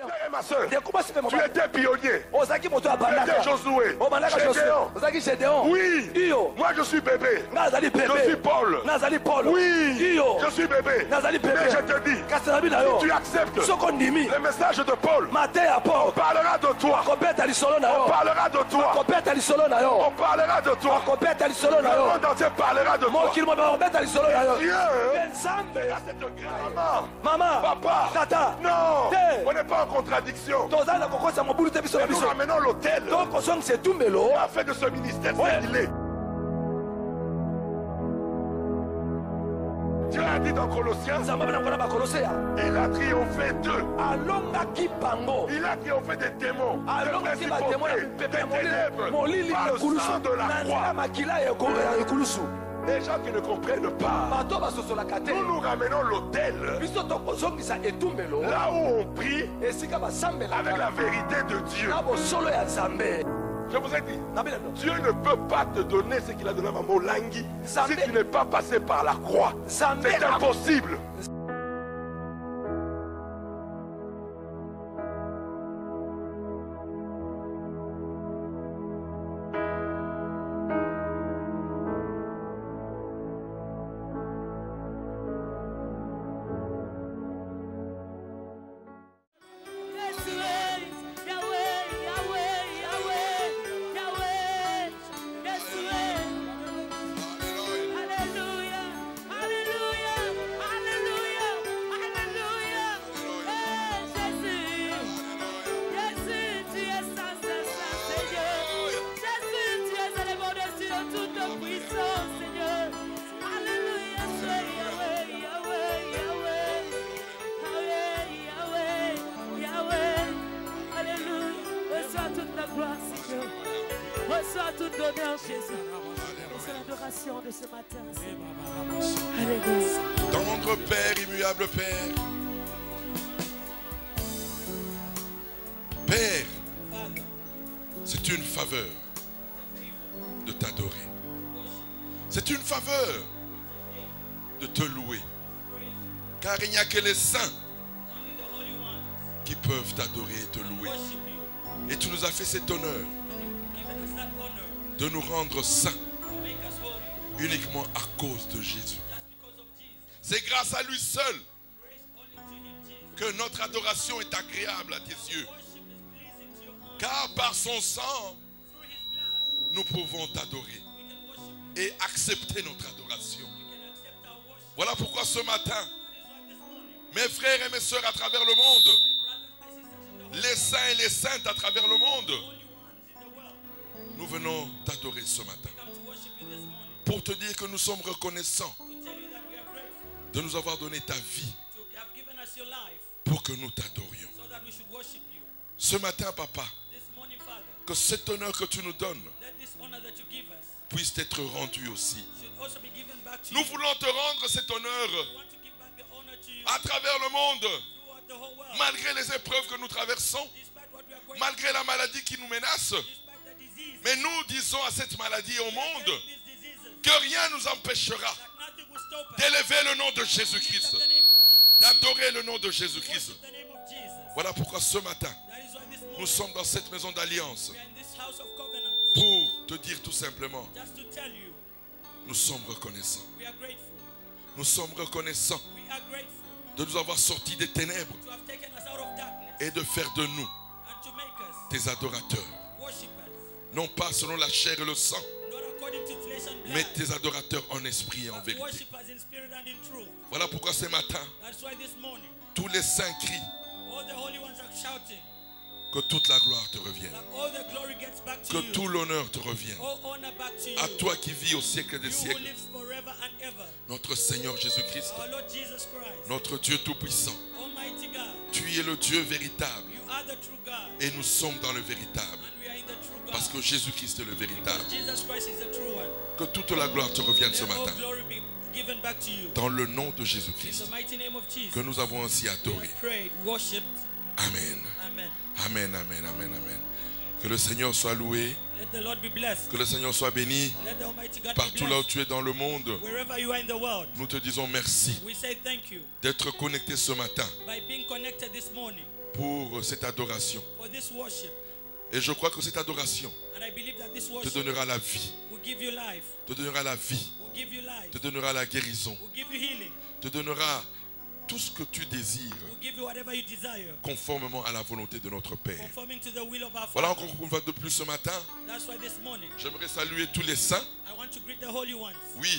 frère et ma soeur, tu étais pionnier. Tu étais Josué. Gédéon. Oui. Moi je suis bébé. Je suis Paul. Oui. Je suis bébé. Mais je te dis, si tu acceptes le message de Paul, on parlera de toi. On parlera de toi. On parlera de toi. Le monde entier parlera de toi. Dieu a cette grâce. Maman, papa, tata, non, on n'est pas en contradiction. Nous ramenons l'autel afin que ce ministère s'équilibre. Dieu a dit dans Colossiens, il a triomphé d'eux. Il a triomphé des démons, des principautés, des ténèbres, par le sang de la croix. Les gens qui ne comprennent pas, nous nous ramenons l'autel là où on prie avec la vérité de Dieu. Je vous ai dit, Dieu ne peut pas te donner ce qu'il a donné à Maman Langui si tu n'es pas passé par la croix. C'est impossible. Reçois toute l'honneur, Jésus. C'est l'adoration de ce matin. Alléluia. Dans notre Père, immuable Père. Père, c'est une faveur de t'adorer. C'est une faveur de te louer. Car il n'y a que les saints qui peuvent t'adorer et te louer. Et tu nous as fait cet honneur de nous rendre saints uniquement à cause de Jésus. C'est grâce à lui seul que notre adoration est agréable à tes yeux. Car par son sang, nous pouvons t'adorer et accepter notre adoration. Voilà pourquoi ce matin, mes frères et mes sœurs à travers le monde, les saints et les saintes à travers le monde, nous venons t'adorer ce matin pour te dire que nous sommes reconnaissants de nous avoir donné ta vie pour que nous t'adorions. Ce matin, papa, que cet honneur que tu nous donnes puisse être rendu aussi. Nous voulons te rendre cet honneur à travers le monde, malgré les épreuves que nous traversons, malgré la maladie qui nous menace. Mais nous disons à cette maladie et au monde que rien ne nous empêchera d'élever le nom de Jésus-Christ, d'adorer le nom de Jésus-Christ. Voilà pourquoi ce matin, nous sommes dans cette maison d'alliance pour te dire tout simplement, nous sommes reconnaissants. Nous sommes reconnaissants de nous avoir sortis des ténèbres et de faire de nous tes adorateurs. Non pas selon la chair et le sang, mais tes adorateurs en esprit et en vérité. Voilà pourquoi ce matin, tous les saints crient que toute la gloire te revienne, que tout l'honneur te revienne. À toi qui vis au siècle des siècles, notre Seigneur Jésus-Christ, notre Dieu Tout-Puissant. Tu es le Dieu véritable et nous sommes dans le véritable. Parce que Jésus-Christ est le véritable. Que toute la gloire te revienne ce matin. Dans le nom de Jésus-Christ. Que nous avons ainsi adoré. Amen. Amen, amen, amen, amen. Que le Seigneur soit loué. Que le Seigneur soit béni. Partout là où tu es dans le monde, nous te disons merci d'être connecté ce matin pour cette adoration. for this worship. Et je crois que cette adoration And I believe that this te worship donnera la vie, will give you life, te donnera la vie, will give you life, te donnera la guérison, will give you healing, te donnera tout ce que tu désires will give you whatever you desire, conformément à la volonté de notre Père. conforming to the will of our Voilà Father. encore une fois de plus ce matin. That's why this morning J'aimerais saluer tous les saints. I want to greet the holy ones. Oui,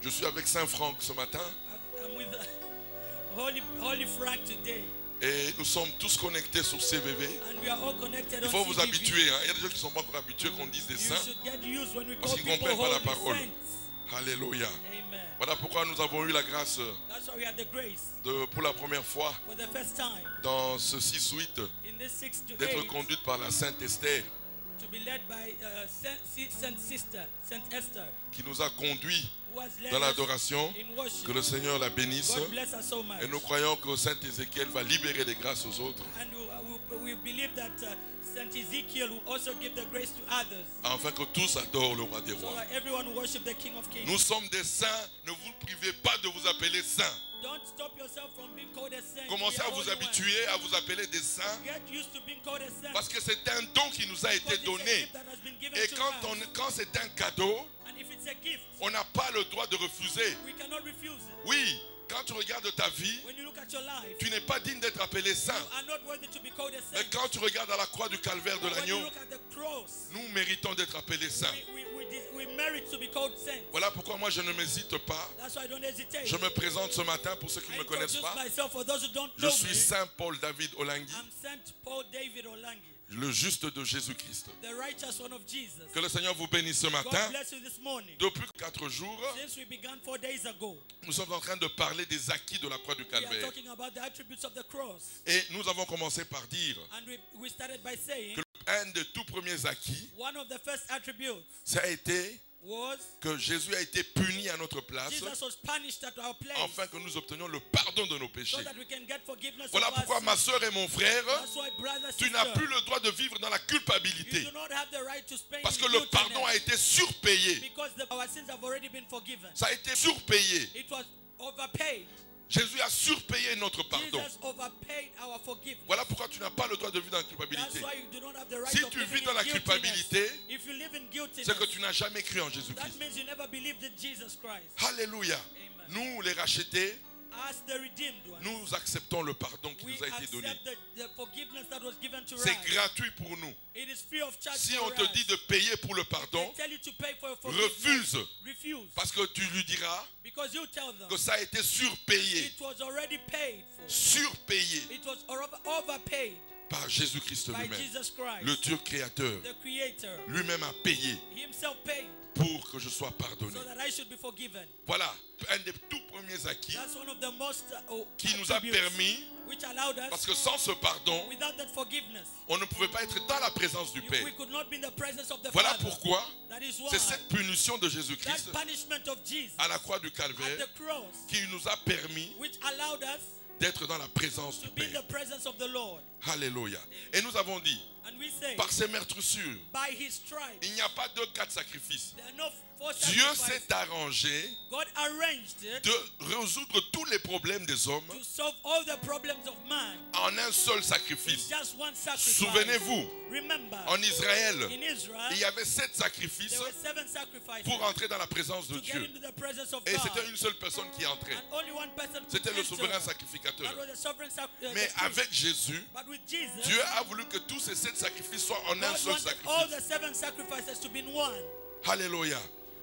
je suis avec Saint Franck ce matin I'm with Holy Frank today, et nous sommes tous connectés sur CVV. and we are all connected Il on faut vous CTV. habituer. Hein. Il y a des gens qui ne sont pas encore habitués qu'on dise des You saints should get used when we parce call qu'ils ne people comprennent pas la holy parole. saints. Alléluia. Amen. Voilà pourquoi nous avons eu la grâce That's why we had the grace pour la première fois for the first time dans ce 6-8 in this 6 to d'être 8 conduite par la Sainte Esther to be led by Saint Sister, Saint Esther, qui nous a conduits who has led dans us l'adoration. in worship. Que le Seigneur la bénisse. God bless us so much. Et nous croyons que Saint Ézéchiel va libérer les grâces aux autres And we believe that Saint Ezekiel will also give the grace to others, afin que tous adorent le roi des so rois. that everyone will worship the King of Kings. Nous sommes des saints, ne vous privez pas de vous appeler saints. Don't stop yourself from being called a saint. Commencez Be a à vous holy one. habituer à vous appeler des saints Get used to being called a saint. parce que c'est un don qui nous a été Because it's a donné. gift that has been given Et to us. quand c'est un cadeau, And if it's a gift, on n'a pas le droit de refuser. we cannot refuse it. Oui, quand tu regardes ta vie, When you look at your life, tu n'es pas digne d'être appelé saint. you are not worthy to be called a Mais saint. quand tu regardes à la croix du calvaire de But when l'agneau, you look at the cross, nous méritons d'être appelés saints. we merit to be called saints. Voilà pourquoi moi je ne m'hésite pas. That's why I don't hesitate. Je me présente ce matin pour ceux qui ne I me connaissent introduce pas. myself for those who don't Je know suis me. Saint Paul David Olangui, I'm Saint Paul David Olangi, le juste de Jésus-Christ. the righteous one of Jesus. Que le Seigneur vous bénisse ce God matin. bless you this morning. Depuis 4 jours, Since we began 4 days ago, nous sommes en train de parler des acquis de la croix du we are calvaire. talking about the attributes of the cross. Et nous avons commencé par dire And we started by saying que un des tout premiers acquis, one of the first attributes ça a été was que Jésus a été puni à notre place Jesus was punished at our place afin que nous obtenions le pardon de nos so péchés. that we can get forgiveness Voilà of our pourquoi sins. ma soeur et mon frère, That's why, brother, tu n'as sister, plus le droit de vivre dans la you culpabilité do not have the right to spend parce que in le guiltiness pardon a été surpayé. because our sins have already been forgiven. Ça a été surpayé. It was overpaid. Jésus a surpayé notre pardon. Jesus overpaid our forgiveness. Voilà pourquoi tu n'as pas le droit de vivre dans la That's culpabilité. why you do not have the right Si of tu living vis dans in la guiltiness. culpabilité, If you live in guiltiness, c'est que tu n'as jamais cru en that Jésus-Christ. means you never believed in Jesus Christ. Alléluia. Amen. Nous, les rachetés, As the redeemed ones, nous acceptons le pardon qui we nous a été donné. accept the forgiveness that was given to us. C'est gratuit pour nous. It is free of charge Si for on te us. dit de payer pour le They pardon, tell you to pay for your forgiveness. refuse. Refuse. Parce que tu lui diras Because you tell them que ça a été surpayé. it was already paid for. Surpayé It was overpaid par Jésus-Christ by lui-même. Jesus Christ. Le Dieu créateur The Creator lui-même a payé himself paid pour que je sois pardonné. so that I should be forgiven. Voilà, un des tout premiers acquis That's one of the most qui nous a attributes permis, which allowed us, parce que sans ce pardon, without that forgiveness, on ne pouvait pas être dans la présence du Père. we could not be in the presence of the Voilà Father. pourquoi That is why c'est cette punition de that Jésus-Christ punishment of Jesus à la croix du at calvaire the cross, qui nous a permis which allowed us d'être dans la présence to du be in Père. the presence of the Lord. Alléluia. Et nous avons dit, And we say, par ses meurtrissures, by his stripes, il n'y a pas 2-4 sacrifices. there are no four Dieu sacrifices. s'est arrangé God arranged it de résoudre tous les problèmes des hommes to solve all the problems of man en un seul in sacrifice. just one sacrifice. Souvenez-vous, Remember, en Israël, in Israel, il y avait 7 sacrifices there were 7 sacrifices pour entrer dans la présence de to get Dieu. into the presence of Et God. c'était une seule personne qui entrait. And only one person could C'était le enter. souverain sacrificateur. That was the sovereign Mais sacrifice. avec Jésus, But with Jesus, Dieu a voulu que tous ces 7 sacrifices soient en un God seul wanted all sacrifice. the 7 sacrifices to be in one. Alléluia.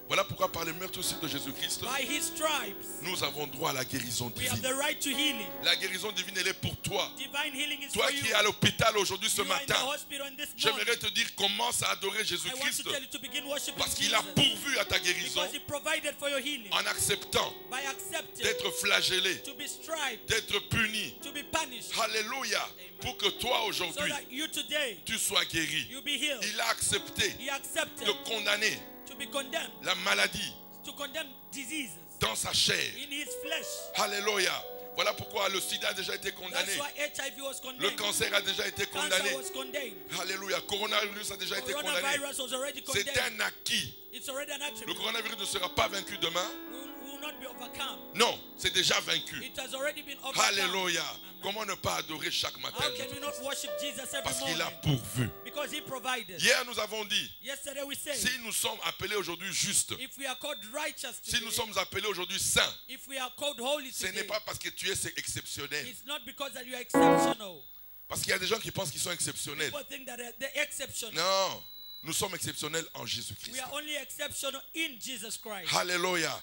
Voilà pourquoi par les meurtrissures de Jésus-Christ, By his stripes, nous avons droit à la guérison we have divine. the right to healing. La guérison divine, elle est pour toi. Divine healing is Toi for qui you. es à l'hôpital aujourd'hui ce You are in the matin, hospital in this morning. j'aimerais te dire, commence à adorer I want Jésus-Christ to tell you to begin worshiping parce qu'il Jesus a pourvu à ta guérison because he provided for your healing en acceptant by accepting d'être flagellé, to be striped, d'être puni. to be punished, Alléluia. Pour que toi so aujourd'hui, that you today, tu sois guéri. you be healed. Il a accepté He accepted de condamner to be condemned, la maladie to condemn diseases dans sa chair. in his flesh. Alléluia. Voilà pourquoi le sida a déjà été condamné. That's why HIV was Le condemned. cancer a déjà été Cancer condamné. was condemned. Alléluia. Coronavirus a déjà été condamné. Coronavirus was already C'est condemned. un acquis. It's already an Le attribute. coronavirus ne sera pas vaincu demain We will not be overcome. Non, c'est déjà vaincu. It has already been overcome. Alléluia. Comment ne pas adorer chaque matin? How can we not worship Jesus every Parce qu'il morning? a pourvu. Because he provided. Hier, nous avons dit, Yesterday we said, si nous sommes appelés aujourd'hui justes, if we are called righteous si today, nous sommes appelés aujourd'hui saints, if we are called holy ce today, n'est pas parce que tu es exceptionnel. it's not because that you are exceptional. Parce qu'il y a des gens qui pensent qu'ils sont exceptionnels. People think that they're exceptional. Non, nous sommes exceptionnels en We Jésus-Christ. are only exceptional in Jesus Christ. Alléluia.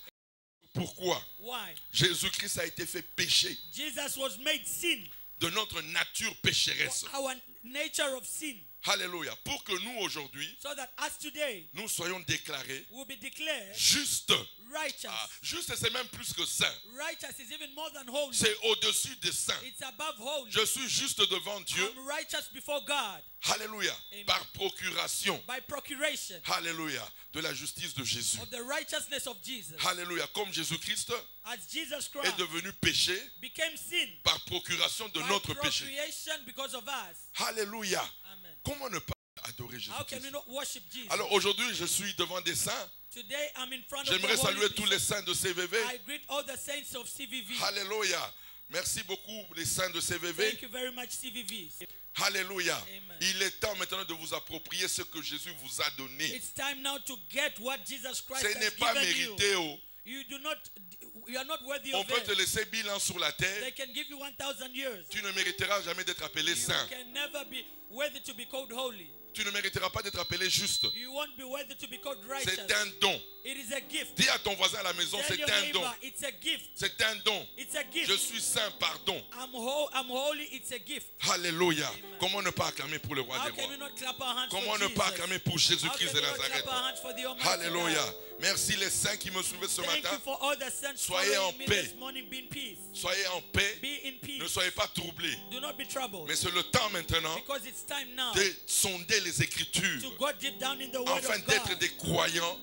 Pourquoi? Why? Jésus-Christ a été fait péché Jesus was made sin. de notre nature pécheresse. Our nature of sin. Alléluia. Pour que nous aujourd'hui, So that as today, nous soyons déclarés we'll be declared justes. righteous. Juste, c'est même plus que saint. Righteous is even more than holy. C'est au-dessus des saints. It's above holy. Je suis juste devant Dieu. I'm righteous before God. Alléluia. Amen. Par procuration. By procuration Alléluia. De la justice de Jésus. of the righteousness of Jesus. Alléluia. Comme Jésus-Christ As Jesus Christ est devenu péché became sin par procuration de by notre péché. procreation because of us. Alléluia. Amen. Comment ne pas adorer How can we Jésus-Christ? not worship Jesus? Alors aujourd'hui, je suis devant des saints. Today I'm in front of the J'aimerais holy saluer tous people. les saints de CVV. I greet all the saints of CVV. Alléluia. Merci beaucoup les saints de CVV. Thank you very much, CVV. Alléluia. Amen. Il est temps maintenant de vous approprier ce que Jésus vous a donné. It's time now to get what Jesus Christ Ce n'est has pas given you. mérité. Oh. You are not worthy On of peut te it. laisser 1000 ans sur la terre. They can give you 1,000 years. Tu ne mériteras jamais d'être appelé You saint. can never be worthy to be called holy. Tu ne mériteras pas d'être appelé juste. You won't be worthy to be called righteous. C'est un don. It is a gift. Dis à ton voisin à la maison, Tell c'est your un neighbor, don. it's a gift. C'est un don. It's a gift. Je suis saint, pardon. I'm holy, it's a gift. Alléluia. Comment ne pas acclamer pour le roi How des can rois? we not clap our hands Comment for ne pas Jesus? acclamer pour How Jésus-Christ can de we not Nazareth? clap our hands for the Almighty Alléluia. God? Merci les saints qui me suivaient ce Thank matin. you for all the saints Soyez en following me paix. this morning. Be in peace. Soyez en paix. Be in peace. Ne soyez pas troublés. Do not be troubled. Mais c'est le temps maintenant Because it's time now de sonder les Écritures to go deep down in the Word afin of d'être God. des croyants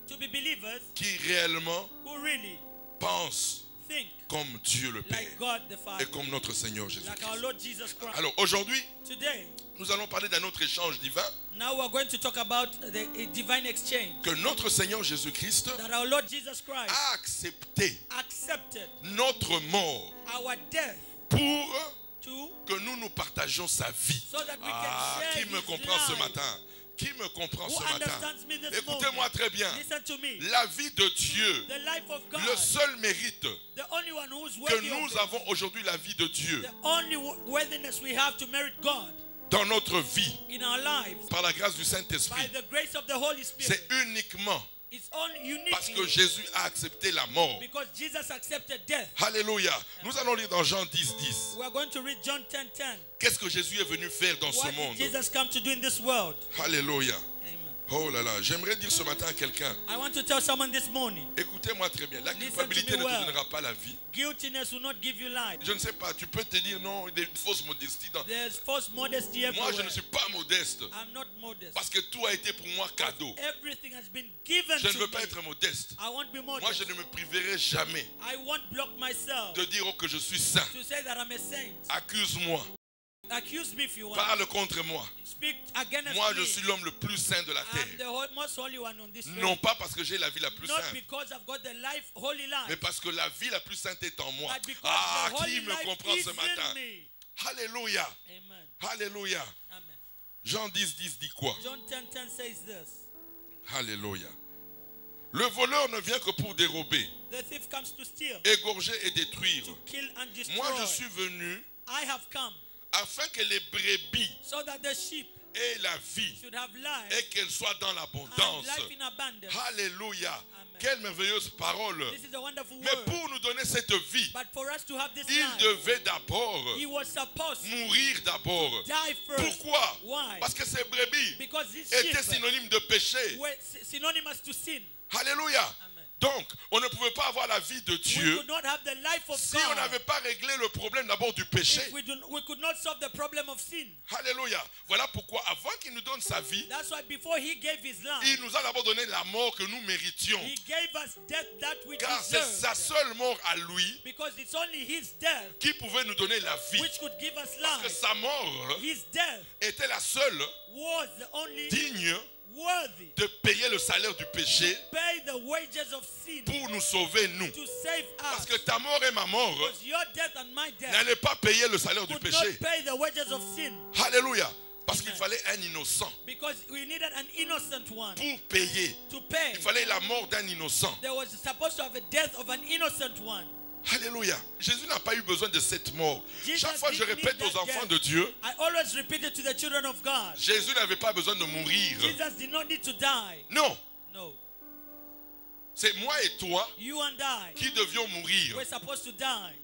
To be believers qui réellement who really pensent think comme Dieu le Père like God the Father. et comme notre Seigneur Like our Jésus-Christ. Lord Jesus Christ. Alors aujourd'hui, Today, nous allons parler d'un autre échange divin, now we're going to talk about the divine exchange. que notre Seigneur Jésus-Christ That our Lord Jesus Christ a accepté accepted notre mort our death pour to que nous partagions sa vie. so that we Ah, can share qui me his comprend ce life. matin? Qui me comprend Who ce matin? understands me this Écoutez-moi morning? très bien. Listen to me. La vie de Dieu, The life of God. le seul mérite The only one who's que worthy of nous it. avons aujourd'hui, la vie de Dieu The only worthiness we have to merit God dans notre vie, in our lives par la grâce du by Saint-Esprit, the grace of the Holy Spirit. c'est uniquement It's only parce que unique Jésus a accepté la mort. because Jesus accepted death. Alléluia. Nous allons lire dans Jean 10, 10. We are going to read John 10:10. Qu'est-ce que Jésus est venu faire dans ce What monde? did Jesus come to do in this world? Alléluia. Amen. Oh là là, j'aimerais dire ce matin à quelqu'un, I want to tell someone this morning, écoutez-moi très bien, la Listen culpabilité to me ne te well. donnera pas la vie. guiltiness will not give you life. Je ne sais pas, tu peux te dire non, il y a une fausse modestie. There's false modesty Moi, everywhere. je ne suis pas modeste I'm not modest. parce que tout a été pour moi cadeau. Everything has been given Je ne to veux pas me. être modeste. I won't be Moi, modest. je ne me priverai jamais I won't block myself de dire que je suis saint. to say that I'm a saint. Accuse-moi, Accuse me if you want. parle contre moi. Speak against Moi, me. je suis l'homme le plus saint de la I'm the terre. most holy one on this Non earth. pas parce que j'ai la vie la plus Not sainte, because I've got the life, holy life, mais parce que la vie la plus sainte est en moi. but because Ah, the holy qui me life comprend is ce matin? in me. Alléluia. Amen. Alléluia. Amen. Jean 10, 10 dit quoi? John 10:10 says this. Alléluia. Le voleur ne vient que pour dérober, The thief comes to steal, égorger et détruire. to kill and destroy. Moi, je suis venu I have come afin que les brebis so that the sheep aient la vie should have life et qu'elles soient dans and l'abondance. life in abundance. Alléluia. Amen. Quelle merveilleuse parole. This is a wonderful Mais word. pour nous donner cette vie, But for us to have this il life, devait d'abord he was supposed to mourir d'abord. die first. Pourquoi? Why? Parce que ces brebis Because these étaient sheep synonymes de péché. were synonymous to sin. Alléluia. Amen. Donc, on ne pouvait pas avoir la vie de We Dieu could not have the life of si on God n'avait pas réglé le problème d'abord du péché. if we could not solve the problem of sin. Alléluia. Voilà pourquoi, avant qu'il nous donne sa vie, That's why before he gave his il life, nous a d'abord donné la mort que nous méritions. he gave us death that we Car c'est sa deserved. seule mort à lui Because it's only his death qui pouvait nous donner la vie. which could give us Parce que life. sa mort His death était la seule was the only digne worthy de payer le salaire du péché pay the wages of sin pour nous sauver, nous. to save Parce us. que ta mort et ma mort Because your death and my death n'allaient pas payer le salaire du could péché. not pay the wages of sin. Alléluia. Parce qu'il fallait un innocent Because we needed an innocent one pour payer. to pay. Il fallait la mort d'un innocent. There was supposed to have a death of an innocent one. Alléluia. Jésus n'a pas eu besoin de cette mort. Jesus Chaque fois que je didn't répète need aux that enfants death. de Dieu, I always repeat it to the children of God. Jésus n'avait pas besoin de mourir. Jesus did not need to die. Non. No. C'est moi et toi You and I qui devions mourir. were supposed to die.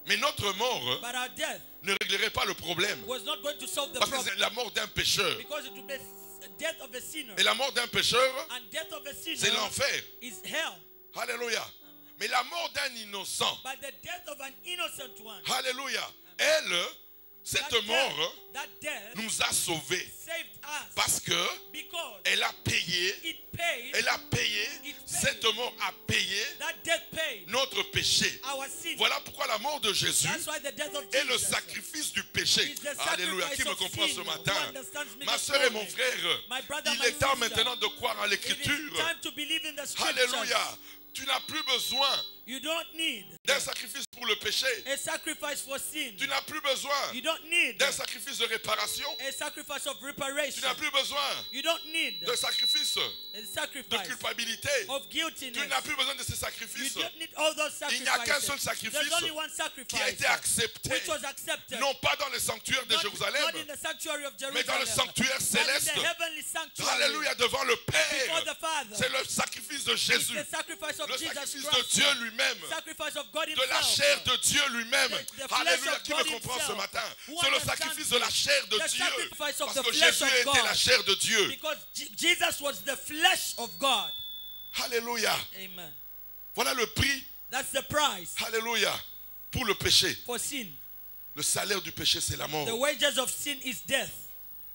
Mais notre mort But our death ne réglerait pas le problème. was not going to solve the Parce que problem. c'est la mort d'un pécheur. Because it would be the death of a sinner. Et la mort d'un pécheur, And death of a c'est sinner l'enfer. is hell. Alléluia. Mais la mort d'un innocent, But the death of an innocent one, alléluia, elle, cette mort that death nous a sauvés. saved us. Parce que Because elle a payé, it paid, elle a payé, cette mort a payé that death paid notre péché. our sin. Voilà pourquoi la mort de Jésus That's why the death of est le Jesus sacrifice du péché. is the Alléluia. sacrifice Qui me of comprend sin. ce Who matin? understands me Ma this soeur et mon morning? frère, My brother, il my est temps sister. maintenant de croire en It l'écriture. is time to believe in the scriptures. Alléluia. Tu n'as plus besoin You don't need d'un sacrifice pour le péché. a sacrifice for sin. Tu n'as plus besoin You don't need d'un sacrifice de réparation. a sacrifice of Tu reparation. n'as plus besoin You don't need de sacrifice a de sacrifice culpabilité. of Tu guiltiness. n'as plus besoin de ces You sacrifices don't need all those Il n'y a qu'un seul sacrifices. sacrifice There's only one qui a sacrifice été accepté, which was accepted. non pas dans le sanctuaire de Not Jérusalem, in the sanctuary of mais dans le Jerusalem, sanctuaire but in céleste. the heavenly sanctuary Alléluia, devant le before Père. the Father. C'est le sacrifice de It's Jésus, the sacrifice of le Jesus sacrifice de Christ, Dieu lui-même, sacrifice of God de la himself. chair de Dieu lui-même. The flesh Alléluia, of qui me God comprend ce himself. matin? Who C'est le understands sacrifice de la chair de the Dieu. sacrifice of Parce the que flesh Jésus of était God. la chair de Dieu. Because Jesus was the flesh of God. Alléluia. Amen. Voilà le prix, That's the price alléluia, pour le péché. for sin. Le salaire du péché, c'est la The mort. wages of sin is death.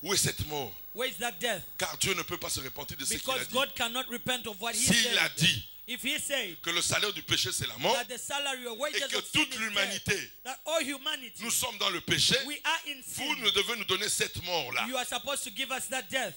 Où est cette mort? Where is that death? Car Dieu ne peut pas se repentir de ce qu'il a Because dit. God cannot repent of what he S'il a said. dit If he said que le salaire du péché, c'est la mort, that the salary or wages et que of sin toute is l'humanité, death, that all humanity, nous sommes dans le péché, we are in vous sin. ne devez nous donner cette mort-là. You are supposed to give us that death.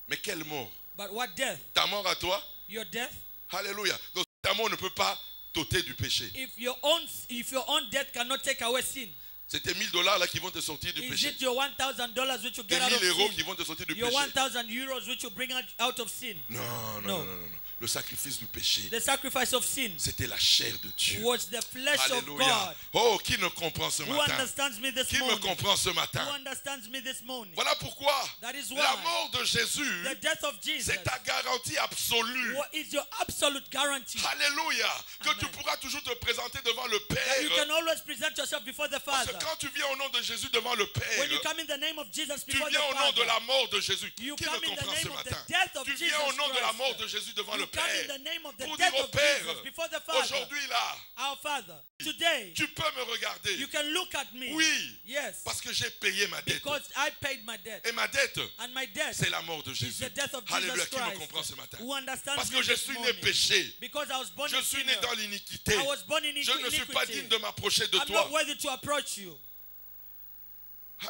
Mais quelle mort? But what death? Ta mort à toi? Your death? Alléluia. Donc ta mort ne peut pas t'ôter du péché. If your own death cannot take away sin, C'est tes $1000 là qui vont te sortir du is péché. it your $1,000 which you Tes get out of 1000 euros sin? qui vont te sortir du Your péché. 1,000 euros which you bring out of sin? Non, non, No. non, non, non. Le sacrifice du péché, The sacrifice of sin c'était la chair de Dieu. was the flesh of Alléluia. God. Oh, qui me comprend ce Who matin? understands me this Qui me morning? comprend ce Who matin? understands me this morning? Voilà pourquoi That is la why mort de Jésus, the death of Jesus c'est ta garantie absolue. is your absolute guarantee. Alléluia. Que Amen. tu pourras toujours te présenter devant le That you Père. can always present yourself before the Parce Father. que quand tu viens au nom de Jésus devant le When you Père, come in the name of Jesus tu before the viens au nom de Father, la mort de Jésus. You Qui come me in the comprend ce name of the matin? death of Tu viens Jesus au nom de la Christ. mort de Jésus devant you le come in Père. the name of the Pour death dire au of Père, Jesus before the Father. aujourd'hui là, Our Father, today, tu peux me regarder. you can look at me. Oui, Yes, parce que j'ai payé ma dette. because I paid my debt. Et ma dette, And my debt c'est la mort de is Jésus. the death of Alléluia, Jesus qui me Christ. comprend ce matin? Who understands Parce me que je this suis né morning? péché. Because I was born Je a suis né sinner. dans l'iniquité. I was born in Je ne suis pas iniquity. digne de m'approcher de I'm toi. not worthy to approach you.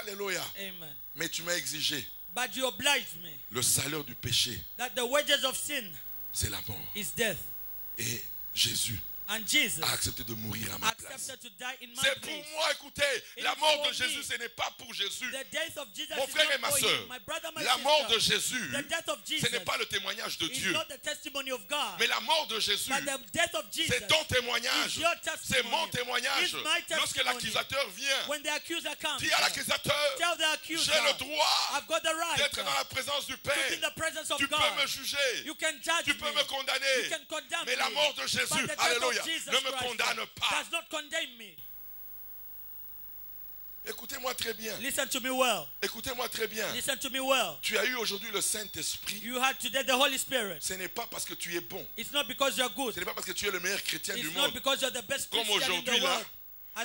Alléluia. Amen. Mais tu m'as exigé. But you obliged me Le salaire du péché, that the wages of sin c'est la mort. is death. Et Jésus And Jesus a accepté de mourir à ma place. accepted to die in my C'est pour place. moi, écoutez, It la is mort for de me. Jésus, ce n'est pas pour Jésus. The death of Jesus Mon is frère not et ma for soeur, him. My brother, my la sister. mort de Jésus, The death of ce Jesus n'est pas le témoignage de is Dieu. not the testimony of God. Mais la mort de Jésus, But the death of Jesus c'est ton témoignage. is your C'est testimony. mon témoignage. It's my testimony. Lorsque l'accusateur vient, When the accuser comes, dis à l'accusateur, tell the accuser, j'ai le droit I've got the right d'être dans la présence du to be in Père. the presence of Tu peux God. me juger. You can judge Tu peux me. me condamner. You can condemn Mais la me. mort de But Jésus, the death alléluia, of Jesus ne me Christ condamne pas. does not condemn me. Écoutez-moi très bien. Listen to me well. Écoutez-moi très bien. Listen to me well. Tu as eu aujourd'hui le Saint-Esprit. You had today the Holy Spirit. Ce n'est pas parce que tu es bon. It's not because you're good. Ce n'est pas parce que tu es le meilleur chrétien du It's not monde. because you're the best Comme Christian in the aujourd'hui, là, world.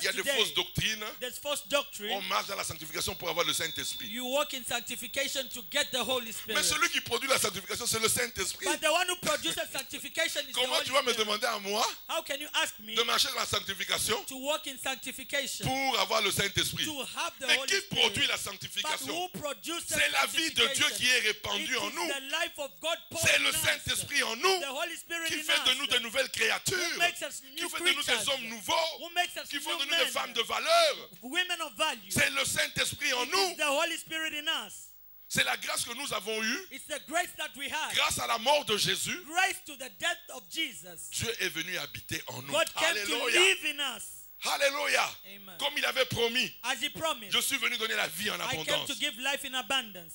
Il y a des fausses doctrines. There's false doctrine. On marche dans la sanctification pour avoir le Saint-Esprit. You walk in sanctification to get the Holy Spirit. Mais celui qui produit la sanctification, c'est le Saint-Esprit. But the one who produces sanctification is the Comment Holy tu vas me Spirit. demander à moi How can you ask me de marcher dans la sanctification to walk in sanctification pour avoir le Saint-Esprit? to have the Mais Holy qui Spirit? produit la But sanctification? who produces C'est la vie de Dieu qui est It répandue en is nous. the life of God poured C'est in le us. Saint-Esprit en nous The Holy Spirit qui in fait de us. nous de nouvelles créatures, Who makes us qui new fait de nous des creatures. hommes nouveaux, Who makes us qui font de new nous des men. femmes de valeur. Women of value. C'est le Saint-Esprit en It nous. is the Holy Spirit in us. C'est la grâce que nous avons eue It's the grace that we have. grâce à la mort de Jésus. Grace to the death of Jesus. Dieu est venu habiter en nous. God came to Alléluia. live in us. Alléluia. Amen. Comme il avait promis, As he promised, je suis venu donner la vie en I came abondance. to give life in abundance.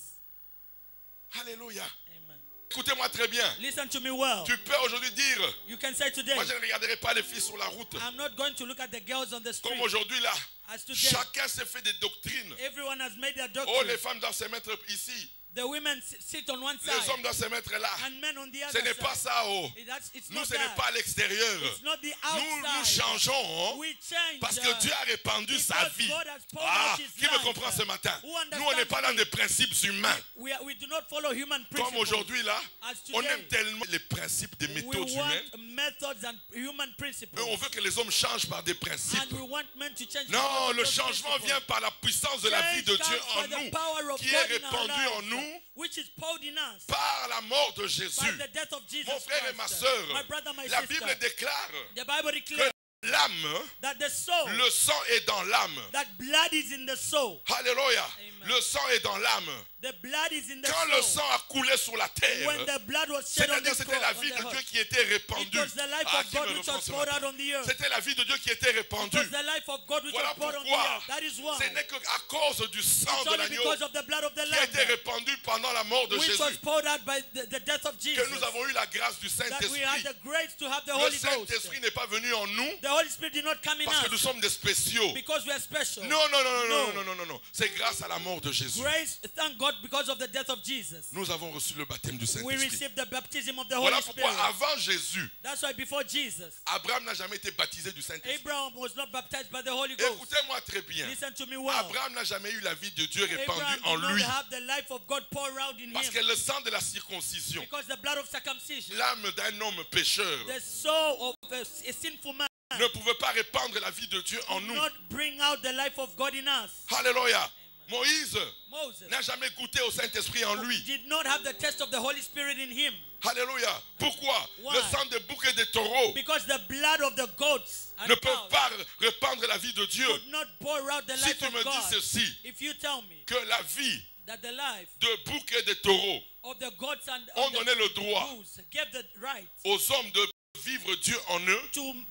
Alléluia. Amen. Écoutez-moi très bien. Listen to me well. Tu peux aujourd'hui dire, You can say today, moi je ne regarderai pas les filles sur la route. I'm not going to look at the girls on the street. Comme aujourd'hui là, As today, chacun s'est fait des doctrines. everyone has made their Oh, doctrine. les femmes doivent se mettre ici. The women sit on one Les side hommes doivent se mettre là. and men on the Ce other n'est pas side. ça, oh. It's Nous, not ce n'est that. pas à l'extérieur. It's not the Nous outside. changeons We change. parce que Dieu a répandu sa because vie. God has poured Ah, out his qui me life. comprend ce matin? Who Nous, on understands n'est pas dans me? des principes humains. We do not follow human principles. Comme aujourd'hui, là, As on today, aime tellement les principes des we méthodes humaines. want methods and human principles. Mais on veut que les hommes changent par des And principes. we want men to change. Non, because le of those changement principles. vient par la puissance de la vie de Change Dieu comes en by the nous, power of qui est God in our répandue en lives, nous which is poured in us par la mort de by Jésus. the death of Jesus Mon frère et ma Christ. sœur, My brother, my la sister. Bible déclare The Bible que declares l'âme, that the soul, le sang est dans l'âme. that blood is in the soul. Alléluia. Amen. Le sang est dans l'âme. The blood is in the Quand le soul. sang a coulé sur la terre, When the blood was shed on c'est-à-dire the c'était cross, la on vie the de Dieu earth. qui était It répandue. was the life Ah, of qui me God which reprend was ce poured matin? out on the earth. C'était la vie de Dieu qui était It répandue. was the life of God which Voilà was poured on the pourquoi earth. That is why. ce n'est qu'à cause du sang It's de only l'agneau because of the blood of the qui a été Lamb répandu pendant la mort de which was Jésus poured out by the death of Jesus. que nous avons eu la grâce du That we Saint-Esprit. had the grace to have the Le Holy Ghost. Saint-Esprit n'est pas venu en nous The Holy Spirit did not come in parce que nous us sommes des spéciaux. because we are special. Non, non, non, non, No. non, non, non, non, non. C'est grâce à la mort de Jésus. Grace, thank God, because of the death of Jesus. Nous avons reçu le baptême du We Saint-Esprit. received the baptism of the Voilà Holy pourquoi Spirit. avant Jésus, That's why before Jesus, Abraham n'a jamais été baptisé du Saint-Esprit. Abraham was not baptized by the Holy Ghost. Écoutez-moi très bien. Listen to me well. Abraham n'a jamais eu la vie de Dieu répandue Abraham en did not lui. have the life of God pour out in Parce him. que le sang de la circoncision, Because the blood of circumcision, l'âme d'un homme pécheur, the soul of a sinful man, ne pouvait pas répandre la vie de Dieu en did nous. not bring out the life of God in us. Alléluia. Moïse Moses n'a jamais goûté au Saint-Esprit en lui. did not have the taste of the Holy Spirit in him. Alléluia. Pourquoi? Why? Le sang des boucs et des taureaux Because the blood of the goats and ne peut cows pas répandre la vie de Dieu. could not pour out the Si life tu of me dis God. ceci, If you tell me que la vie that the life de boucs et des taureaux of the goats and ont of donné the le droit bulls gave the right aux hommes de vivre Dieu en eux,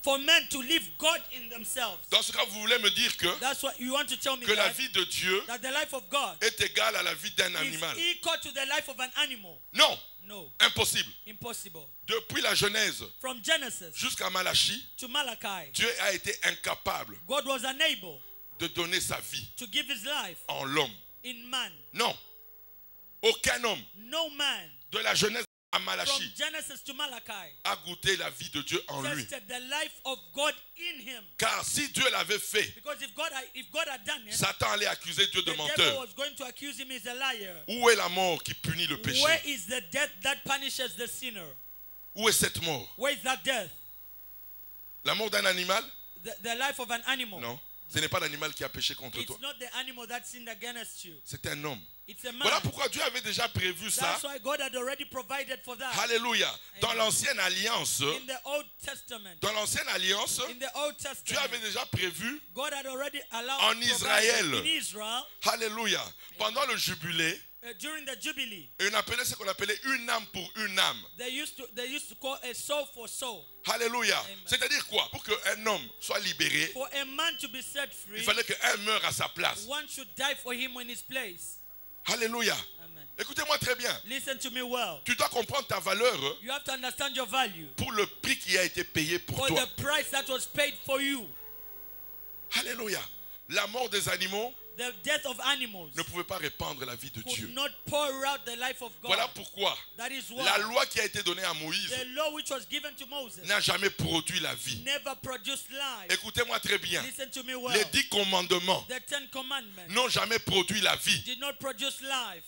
for men to live God in themselves. dans ce cas, vous voulez me dire que That's what you want to tell me, la that, vie de Dieu that the life of God est égale à la vie d'un is animal. equal to the life of an animal. Non, No, impossible. impossible. Depuis la Genèse From Genesis jusqu'à Malachie, to Malachi, Dieu a été incapable God was unable de donner sa vie to give his life en l'homme. in man. Non, aucun homme No man de la Genèse à from Malachie Genesis to Malachi a goûté la vie de Dieu en lui. tested the life of God in him. Car si Dieu l'avait fait, Because if God had done it, Satan allait accuser Dieu de the devil menteur. was going to accuse him as a liar. Où est la mort qui punit le péché? Where is the death that punishes the sinner? Où est cette mort? Where is that death? La mort d'un animal? The life of an animal. Non. Ce n'est pas l'animal qui a péché contre toi. It's not the animal that sinned against you. C'est un homme. It's a man. Voilà pourquoi Dieu avait déjà prévu ça. That's why God had already provided for that. Alléluia. Dans l'ancienne alliance, In the Old Testament, dans l'ancienne alliance, in the Old Dieu Testament, avait déjà prévu, God had already allowed En provided Israël. in Israel alléluia, pendant le jubilé, during the Jubilee. et on appelait ce qu'on appelait une âme pour une âme. They used to call a soul for soul. Alléluia. Amen. C'est-à-dire quoi? Pour qu'un homme soit libéré, For a man to be set il free, fallait qu'un meure à sa place. one should die for him in his place. Alléluia. Amen. Écoutez-moi très bien. Listen to me well. Tu dois comprendre ta valeur You have to understand your value pour le prix qui a été payé pour for toi. the price that was paid for you. Alléluia. La mort des animaux the death of animals ne pouvait pas répandre la vie de could Dieu. not pour out the life of God. Voilà pourquoi That is why la loi qui a été donnée à Moïse the law which was given to Moses n'a jamais produit la vie. never produced life. Écoutez-moi très bien. Listen to me well. Les 10 commandements The 10 commandments n'ont jamais produit la vie. did not produce life.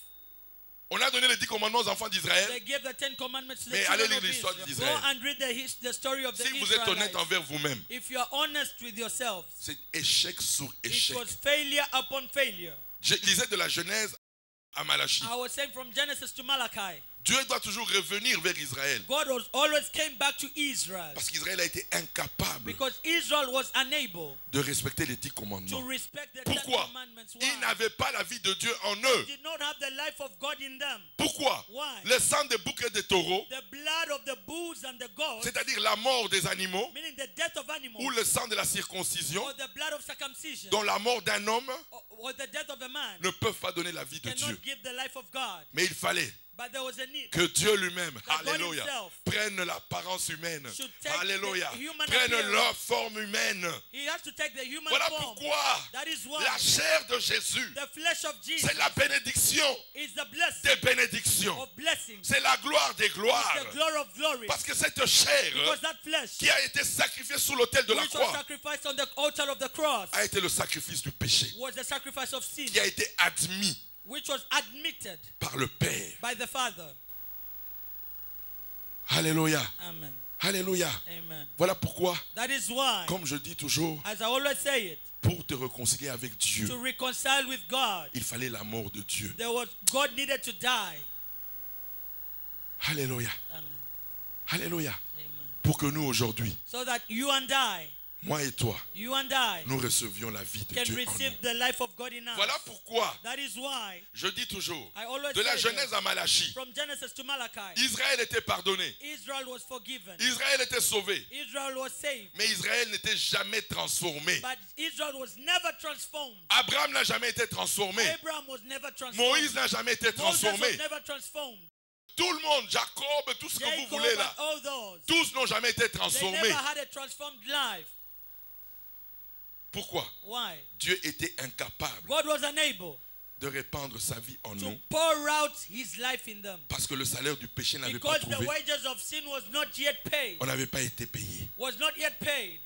On a donné les 10 commandements aux enfants d'Israël. They gave the 10 commandments to the Mais children allez of lire l'histoire Israel. d'Israël. Go and read the story of the Si vous êtes honnête Israelites. envers vous-même, If you are honest with yourselves, c'est échec sur it échec. was failure upon failure. Je lisais de la Genèse à Malachie. I was saying from Genesis to Malachi, Dieu doit toujours revenir vers Israël. God was always came back to Israel Parce qu'Israël a été incapable because Israel was unable de respecter les 10 to commandements. respect the 10 Pourquoi? commandments. Ils Why? n'avaient pas la vie de Dieu en eux. They did not have the life of God in them. Pourquoi? Why? Le sang des boucs et des taureaux, The blood of the bulls and the goats, c'est-à-dire la mort des animaux, meaning the death of animals, ou le sang de la circoncision, or the blood of circumcision, dont la mort d'un homme, or the death of a man, ne peuvent pas donner la vie de cannot Dieu. give the life of God. Mais il fallait But there was a need. que Dieu lui-même, That God alléluia, himself prenne l'apparence humaine, should take alléluia, the human prenne appearance. leur forme humaine. He has to take the human Voilà form. pourquoi That is why la chair de Jésus, the flesh of Jesus c'est la bénédiction is the blessing des bénédictions. of blessings. C'est la gloire des gloires. It's the glory of glory. Parce que cette chair Because that flesh qui a été sacrifiée sur l'autel de la which was croix sacrificed on the altar of the cross a été le sacrifice du péché was the sacrifice of sin, qui a été admis which was admitted par le Père. by the Father. Alléluia. Amen. Alléluia. Amen. Voilà pourquoi, That is why, comme je dis toujours, as I always say it, pour te réconcilier avec Dieu, to reconcile with God, il fallait la mort de Dieu. God needed to die. Alléluia. Amen. Alléluia. Amen. Pour que nous aujourd'hui, So that you and I, moi et toi, nous recevions la vie de can Dieu en receive nous. the life of God in us. Voilà pourquoi, That is why, je dis toujours, I always de la say Genèse this, à Malachie, from Genesis to Malachi, Israël était pardonné, Israel was forgiven. Israël était sauvé, Israel was saved. mais Israël n'était jamais transformé. But Israel was never transformed. Abraham n'a jamais été transformé. Abraham was never transformed. Moïse n'a jamais été Moses transformé. was never transformed. Tout le monde, Jacob, tout ce que vous Jacob voulez and là, all those, tous n'ont jamais été they transformés. never had a transformed life. Pourquoi? Why? Dieu était incapable God was unable de répandre sa vie en to nous pour out his life in them. parce que le salaire du péché n'avait pas Because the trouvé. wages of sin was not yet paid. On n'avait pas été payé. Was not yet paid.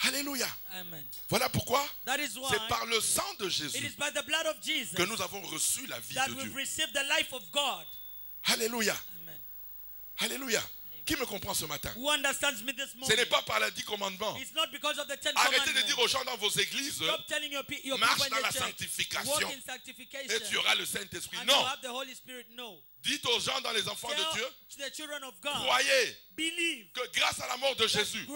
Alléluia. Amen. Voilà pourquoi That is why c'est par le sang de it Jésus is by the blood of Jesus que nous avons reçu la vie that de we've Dieu. received the life of God. Alléluia. Amen. Alléluia. Qui me comprend ce matin? Who understands me this Ce morning? n'est pas par les 10 commandements. It's not because of the 10 Arrêtez de dire commandments. aux gens dans vos églises, Stop telling your people marche in dans the la church, sanctification walk in et sanctification, tu auras le Saint-Esprit. and Non. you have the Holy Spirit. No. Dites aux gens dans les enfants de Dieu, Tell the children of God, croyez believe que grâce à la mort de that Jésus,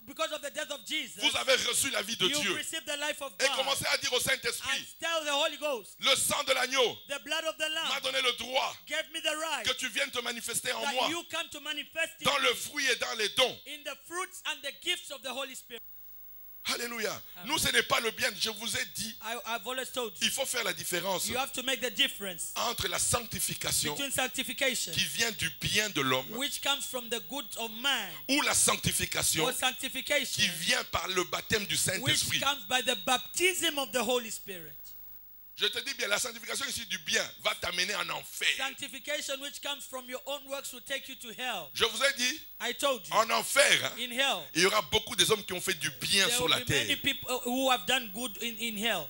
because of the death of Jesus, vous avez reçu la vie de you Dieu. received the life of Et God. commencez à dire au And Saint-Esprit, tell the Holy Ghost, le sang de l'agneau the blood of the m'a Lamb donné le droit gave me the right que tu viennes te manifester en that moi, you come to manifest in dans le me, fruit et dans les dons. in the fruits and the gifts of the Holy Spirit. Alléluia. Nous, ce n'est pas le bien. Je vous ai dit, I've always told you, il faut faire la différence you have to make the difference entre la sanctification between sanctification, qui vient du bien de l'homme which comes from the good of man, ou la sanctification or sanctification, qui vient par le baptême du which Saint-Esprit. comes by the baptism of the Holy Spirit. Je te dis bien, la sanctification ici du bien va t'amener en enfer. Sanctification which comes from your own works will take you to hell. Je vous ai dit, I told you, en enfer, hein, in hell, il y aura beaucoup des hommes qui ont fait du bien there sur la will be many terre, people who have done good in hell,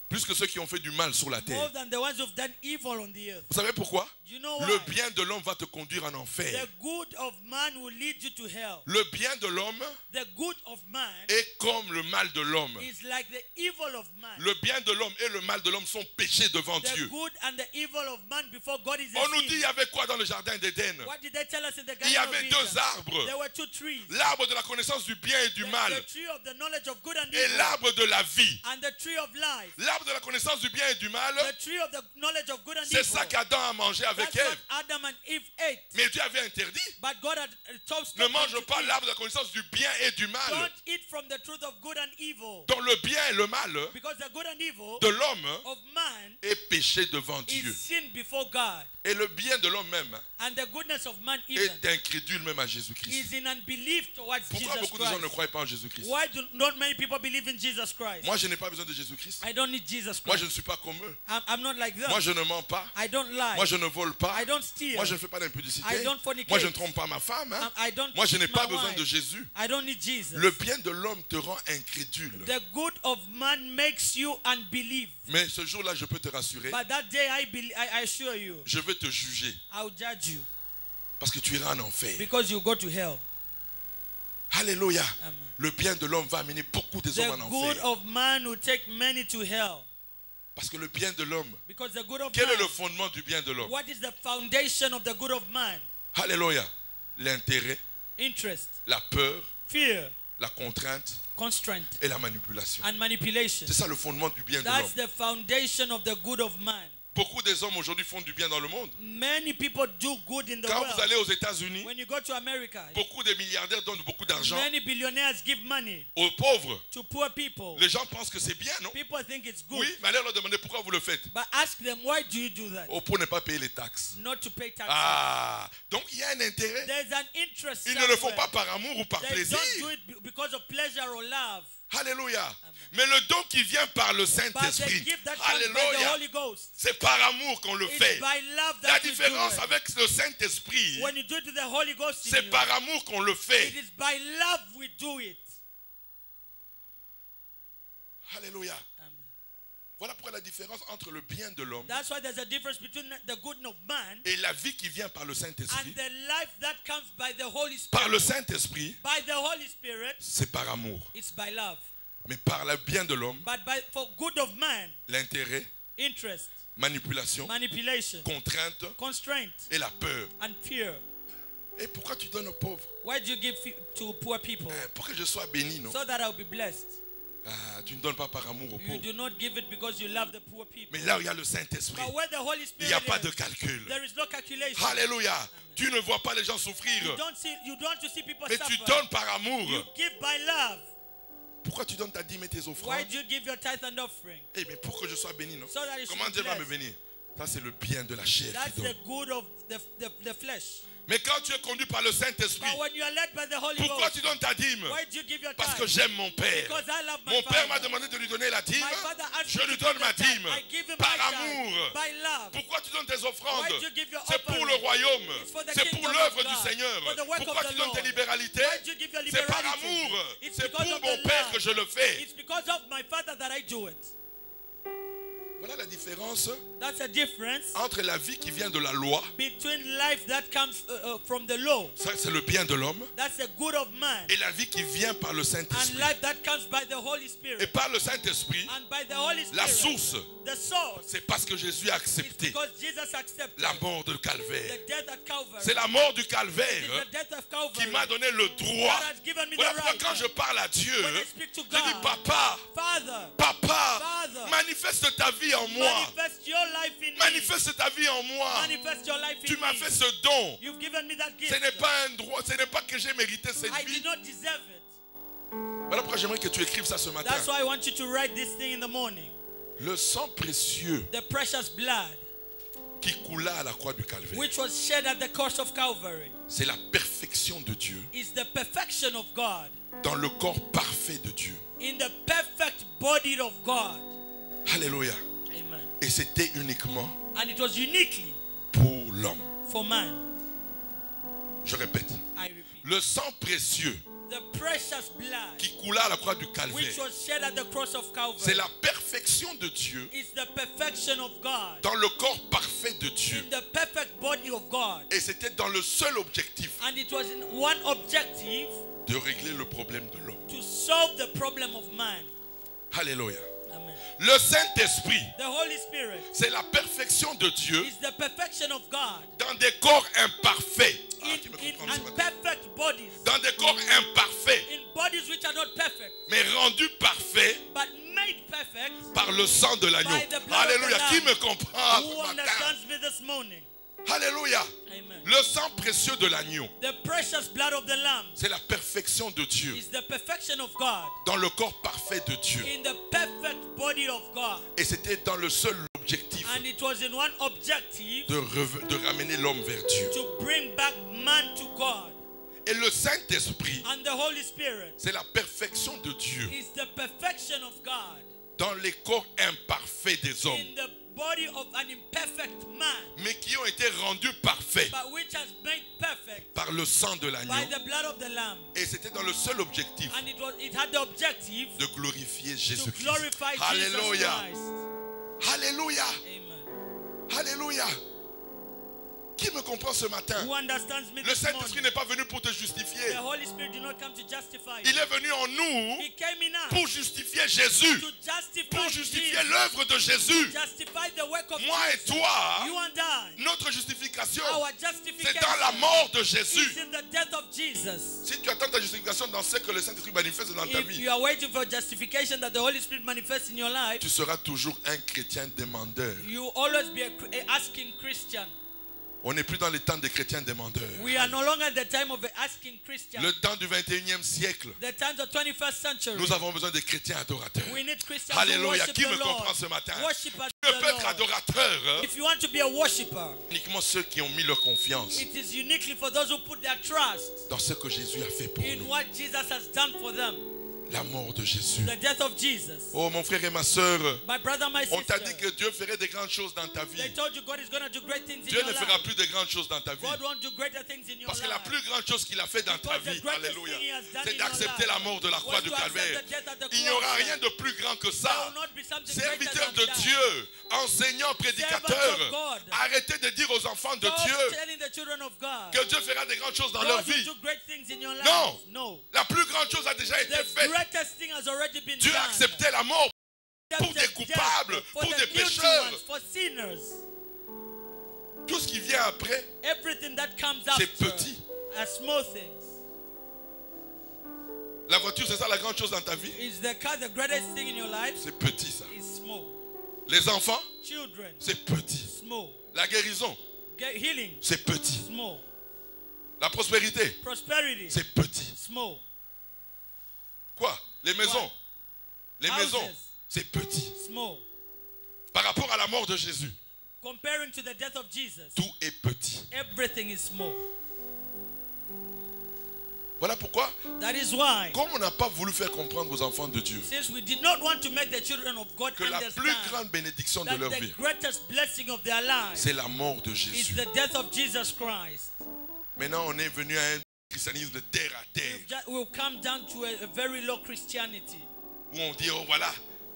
plus que ceux qui ont fait du mal sur la more terre. than the ones who've done evil on the earth. Vous savez pourquoi? Do you know Le why? bien de l'homme va te conduire en enfer. The good of man will lead you to hell. Le bien de l'homme The good of man est comme le mal de l'homme. is like the evil of man. Le bien de l'homme et le mal de l'homme sont péchés devant The Dieu. good and the evil of man before God is a On nous dit, il sin. y avait quoi dans le jardin d'Éden? What did they tell us in the Il y Garden of avait Eden? deux arbres. There were two trees. L'arbre de la connaissance du bien et du mal. The tree of the knowledge of good and Et evil, l'arbre de la vie. and the tree of life. L'arbre de la connaissance du bien et du mal, The tree of the knowledge of good and c'est evil. ça qu'Adam a mangé avec That's what Ève. Adam and Eve ate. Mais Dieu avait interdit. But God had told Ne them mange to pas eat. l'arbre de la connaissance du bien et du mal. Don't eat from the truth of good and evil. Dont le bien et le mal Because the good and evil de l'homme of man est péché devant is Dieu. sin before before God. Et le bien de l'homme même And the goodness of man even est incrédule même à Jésus-Christ. is in unbelief towards Pourquoi Jesus beaucoup de gens ne Christ. croient pas en Jésus-Christ? Why do not many people believe in Jesus Christ? Moi, je n'ai pas besoin de Jésus-Christ. I don't need Jesus Moi, Christ. je ne suis pas comme eux. I'm not like them. Moi, je ne mens pas. I don't lie. Moi, je ne vole pas. I don't steal. Moi, je ne fais pas d'impudicité. I don't fornicate. Moi, je ne trompe pas ma femme. Hein. I don't Moi, je n'ai cheat pas my besoin wife. de Jésus. I don't need Jesus. Le bien de l'homme te rend incrédule. The good of man makes you unbelieve. Mais ce jour-là, je peux te rassurer. But that day I assure you, Je vais te juger. I'll judge you. Parce que tu iras en enfer. Because you go to hell. Alléluia. Amen. Le bien de l'homme va amener beaucoup des hommes The en good enfer. of man will take many to hell. Parce que le bien de l'homme, Because the good of quel est man, le fondement du bien de l'homme? what is the foundation of the good of man? Alléluia. L'intérêt, Interest, la peur, fear, la contrainte constraint, et la manipulation. and manipulation. C'est ça le fondement du bien de That's l'homme. the foundation of the good of man. Beaucoup des hommes aujourd'hui font du bien dans le monde. Many people do good in the Quand vous world. allez aux États-Unis, When you go to America, beaucoup de milliardaires donnent beaucoup d'argent many billionaires give money aux pauvres. to poor people. Les gens pensent que c'est bien, non? People think it's good. Oui, mais allez leur demander pourquoi vous le faites. But ask them, why do you do that? Oh, pour ne pas payer les taxes. Not to pay taxes. Ah, donc il y a un intérêt. There's an interest. Ils ne le font somewhere. pas par amour ou par They plaisir. don't do it because of pleasure or love. Alléluia. Mais le don qui vient par le But the Saint-Esprit, gift that comes by the alléluia, Holy Ghost, c'est par amour qu'on le it's fait. by love La that we do différence it. avec le Saint-Esprit, When you do it to the Holy Ghost in c'est you, par amour qu'on le fait. it is by love we do it. Alléluia. Amen. Voilà pourquoi la différence entre le bien de l'homme That's why there's a difference between the good of man et la vie qui vient par le and Saint-Esprit. the life that comes by the Holy Par Spirit. le Saint-Esprit, By the Holy Spirit, c'est par amour. it's by love. Mais par le bien de l'homme, But for good of man, l'intérêt, interest, manipulation, manipulation, contrainte constraint, et la peur. and fear. Et pourquoi tu donnes aux pauvres? Why do you give to poor people? Pour que je sois béni, non? So that I'll be blessed. Ah, tu ne donnes pas par amour aux You pauvres. do not give it because you love the poor people. Mais là où il y a le Saint-Esprit, But where the Holy il Spirit n'y a pas de is, calcul. there is no calculation. Alléluia. Tu ne vois pas les gens souffrir. You don't see people Mais tu suffer. donnes par amour. You give by love. Pourquoi tu donnes ta dîme et tes Why offrandes? do you give your tithe and offering? Eh bien, pour que je sois béni, non? So that you Comment should Dieu be va me blessed. bénir? Ça, c'est le bien de la chair That's qui donne. the good of the flesh. Mais quand tu es conduit par le Saint-Esprit, But when you are led by the Holy pourquoi Ghost, tu donnes ta dîme? why do you give your Parce que tithe? j'aime mon Père. Because I love my Mon Père m'a Father. demandé de lui donner la dîme. My Father asked Je me lui to donne give ma the tithe. dîme I give him par my tithe amour. by love. Pourquoi tu donnes tes offrandes? Why do you give your C'est pour offering? le royaume. It's for the C'est pour kingdom l'œuvre of du God. Seigneur. For the work Pourquoi of the tu donnes tes Lord. libéralités? Why do you give your C'est par liberality? amour. It's C'est because pour of mon the Père love. que je le fais. It's because of my Father that I do it. Voilà la différence That's a difference entre la vie qui vient de la loi. between life that comes from the law. Ça, c'est le bien de l'homme. That's the good of man. Et la vie qui vient par le And Saint-Esprit. life that comes by the Holy Et Spirit. par le Saint-Esprit, And by the Holy la Spirit. source, The source. c'est parce que Jésus a It's accepté because Jesus accepted la mort de Calvaire. the death at Calvary. C'est la mort du It is Calvaire the death of qui Calvary m'a donné le droit. that has given me Voilà the pourquoi right. quand je parle à Dieu, When I speak to je dis God, papa, Father, papa, Father, manifeste ta vie en moi. manifest your life in me. Manifeste ta vie en moi. Manifest your life Tu in m'as me. fait ce don. You've given me that gift. Ce n'est pas un droit, ce n'est pas que j'ai mérité cette I vie. did not deserve it. Voilà pourquoi j'aimerais que tu écrives ça ce matin. That's why I want you to write this thing in the morning. Le sang précieux The precious blood qui coula à la croix du Calvaire, which was shed at the cross of Calvary c'est la perfection de Dieu is the perfection of God dans le corps parfait de Dieu. in the perfect body of God. Alléluia. Amen. Et c'était uniquement And it was uniquely pour l'homme. for man. Je répète. I repeat. Le sang précieux The precious blood qui coula à la croix du which Calvaire, was shed at the cross of c'est Calvary la perfection de Dieu is the perfection of God dans le corps parfait de Dieu. in the perfect body of God. Et c'était dans le seul objectif And it was in one objective de régler le problème de l'homme. to solve the problem of man. Alléluia. Amen. Le Saint-Esprit, The Holy Spirit c'est la perfection de Dieu is the perfection of God dans des corps imparfaits. Ah, in tu me comprends ce matin? imperfect bodies, Dans des corps imparfaits, in bodies which are not perfect, mais rendus parfaits but made perfect. par le sang de l'agneau. By the blood of Alléluia. the Qui Lamb. me comprend Who ce matin? understands me this morning? Alléluia. Amen. Le sang précieux de l'agneau, The precious blood of the Lamb c'est la perfection de Dieu is the perfection of God dans le corps parfait de Dieu. in the perfect perfect body of God. Et c'était dans le seul objectif And it was in one objective de ramener l'homme vers Dieu. to bring back man to God. Et le Saint-Esprit, And the Holy Spirit c'est la perfection de Dieu is the perfection of God dans les corps imparfaits des hommes, in the body of an imperfect man, mais qui ont été rendus parfaits but which has made perfect par le sang de l'agneau. by the blood of the Lamb. Et c'était dans le seul objectif And it had the objective de glorifier to Jésus-Christ. glorify Alléluia. Jesus Christ. Alléluia. Amen. Alléluia. Qui me comprend ce matin? Who understands me Le this Saint-Esprit morning? n'est pas venu pour te justifier. The Holy Spirit did not come to justify Il you. est venu en nous He came in us pour justifier Jésus, to justify pour justifier Jesus, l'œuvre de Jésus. justify the work of Moi et Jesus. toi, You and I, notre justification, our c'est justification dans la mort de is Jésus. in the death of Jesus. Si tu attends ta justification dans ce que le Saint-Esprit manifeste dans ta If vie, you are waiting for justification that the Holy Spirit manifests in your life, tu seras toujours un chrétien demandeur. you will always be a asking Christian. On n'est plus dans les temps des chrétiens demandeurs. We are no longer at the time of the asking Christian. Le temps du 21e siècle, The times of 21st century. nous avons besoin de chrétiens adorateurs. We need Christians who Alléluia. worship Qui the me Lord. comprend ce matin? Worship at Tu ne the peux être Lord. adorateur, hein? If you want to be a worshipper, Uniquement ceux qui ont mis leur confiance it is uniquely for those who put their trust dans ce que Jésus a fait pour in nous. what Jesus has done for them. La mort de Jésus. The death of Jesus. Oh mon frère et ma soeur, My brother, my on t'a sister, dit que Dieu ferait de grandes choses dans ta vie. they told you God is going to do great things in Dieu your ne fera life. plus de grandes choses dans ta vie. God won't do greater things in your Parce que la life. plus grande chose qu'il a fait dans ta Because the vie, greatest alléluia, thing he has done c'est in your d'accepter life la mort de la croix was du to accept calvaire. the death at the Il n'y aura cross. rien de plus grand que There ça. will not be something Serviteur greater de than that. Dieu, enseignant, prédicateur, Servant of God. arrêtez de dire aux enfants de Stop Dieu telling the children of God. que Dieu fera de grandes choses dans leur God will vie. do great things in your life. Non. No. La plus grande chose a déjà été The faite. greatest thing has already been Dieu done. a accepté la mort pour des Accepted coupables, death for pour the des guilty pécheurs. ones, for sinners. Tout ce qui vient après, Everything that comes c'est after petit. are small things. La voiture, c'est ça la grande chose dans ta vie? Is the car the greatest thing in your life? C'est petit ça. Is small. Les enfants, Children, c'est petit. small. La guérison, Healing, c'est petit. small. La prospérité, Prosperity, c'est petit. small. Quoi? Les maisons. What? Les Houses. maisons, c'est petit. Small. Par rapport à la mort de Jésus, Comparing to the death of Jesus, tout est petit. everything is small. Voilà pourquoi, That is why, comme on n'a pas voulu faire comprendre aux enfants de Dieu since we did not want to make the children of God que la plus understand grande bénédiction de that leur the vie, greatest blessing of their lives c'est la mort de is Jésus. the death of Jesus Christ. Maintenant, on est venu à un christianisme de terre à terre, We'll come down to a very low Christianity où on dit, oh voilà,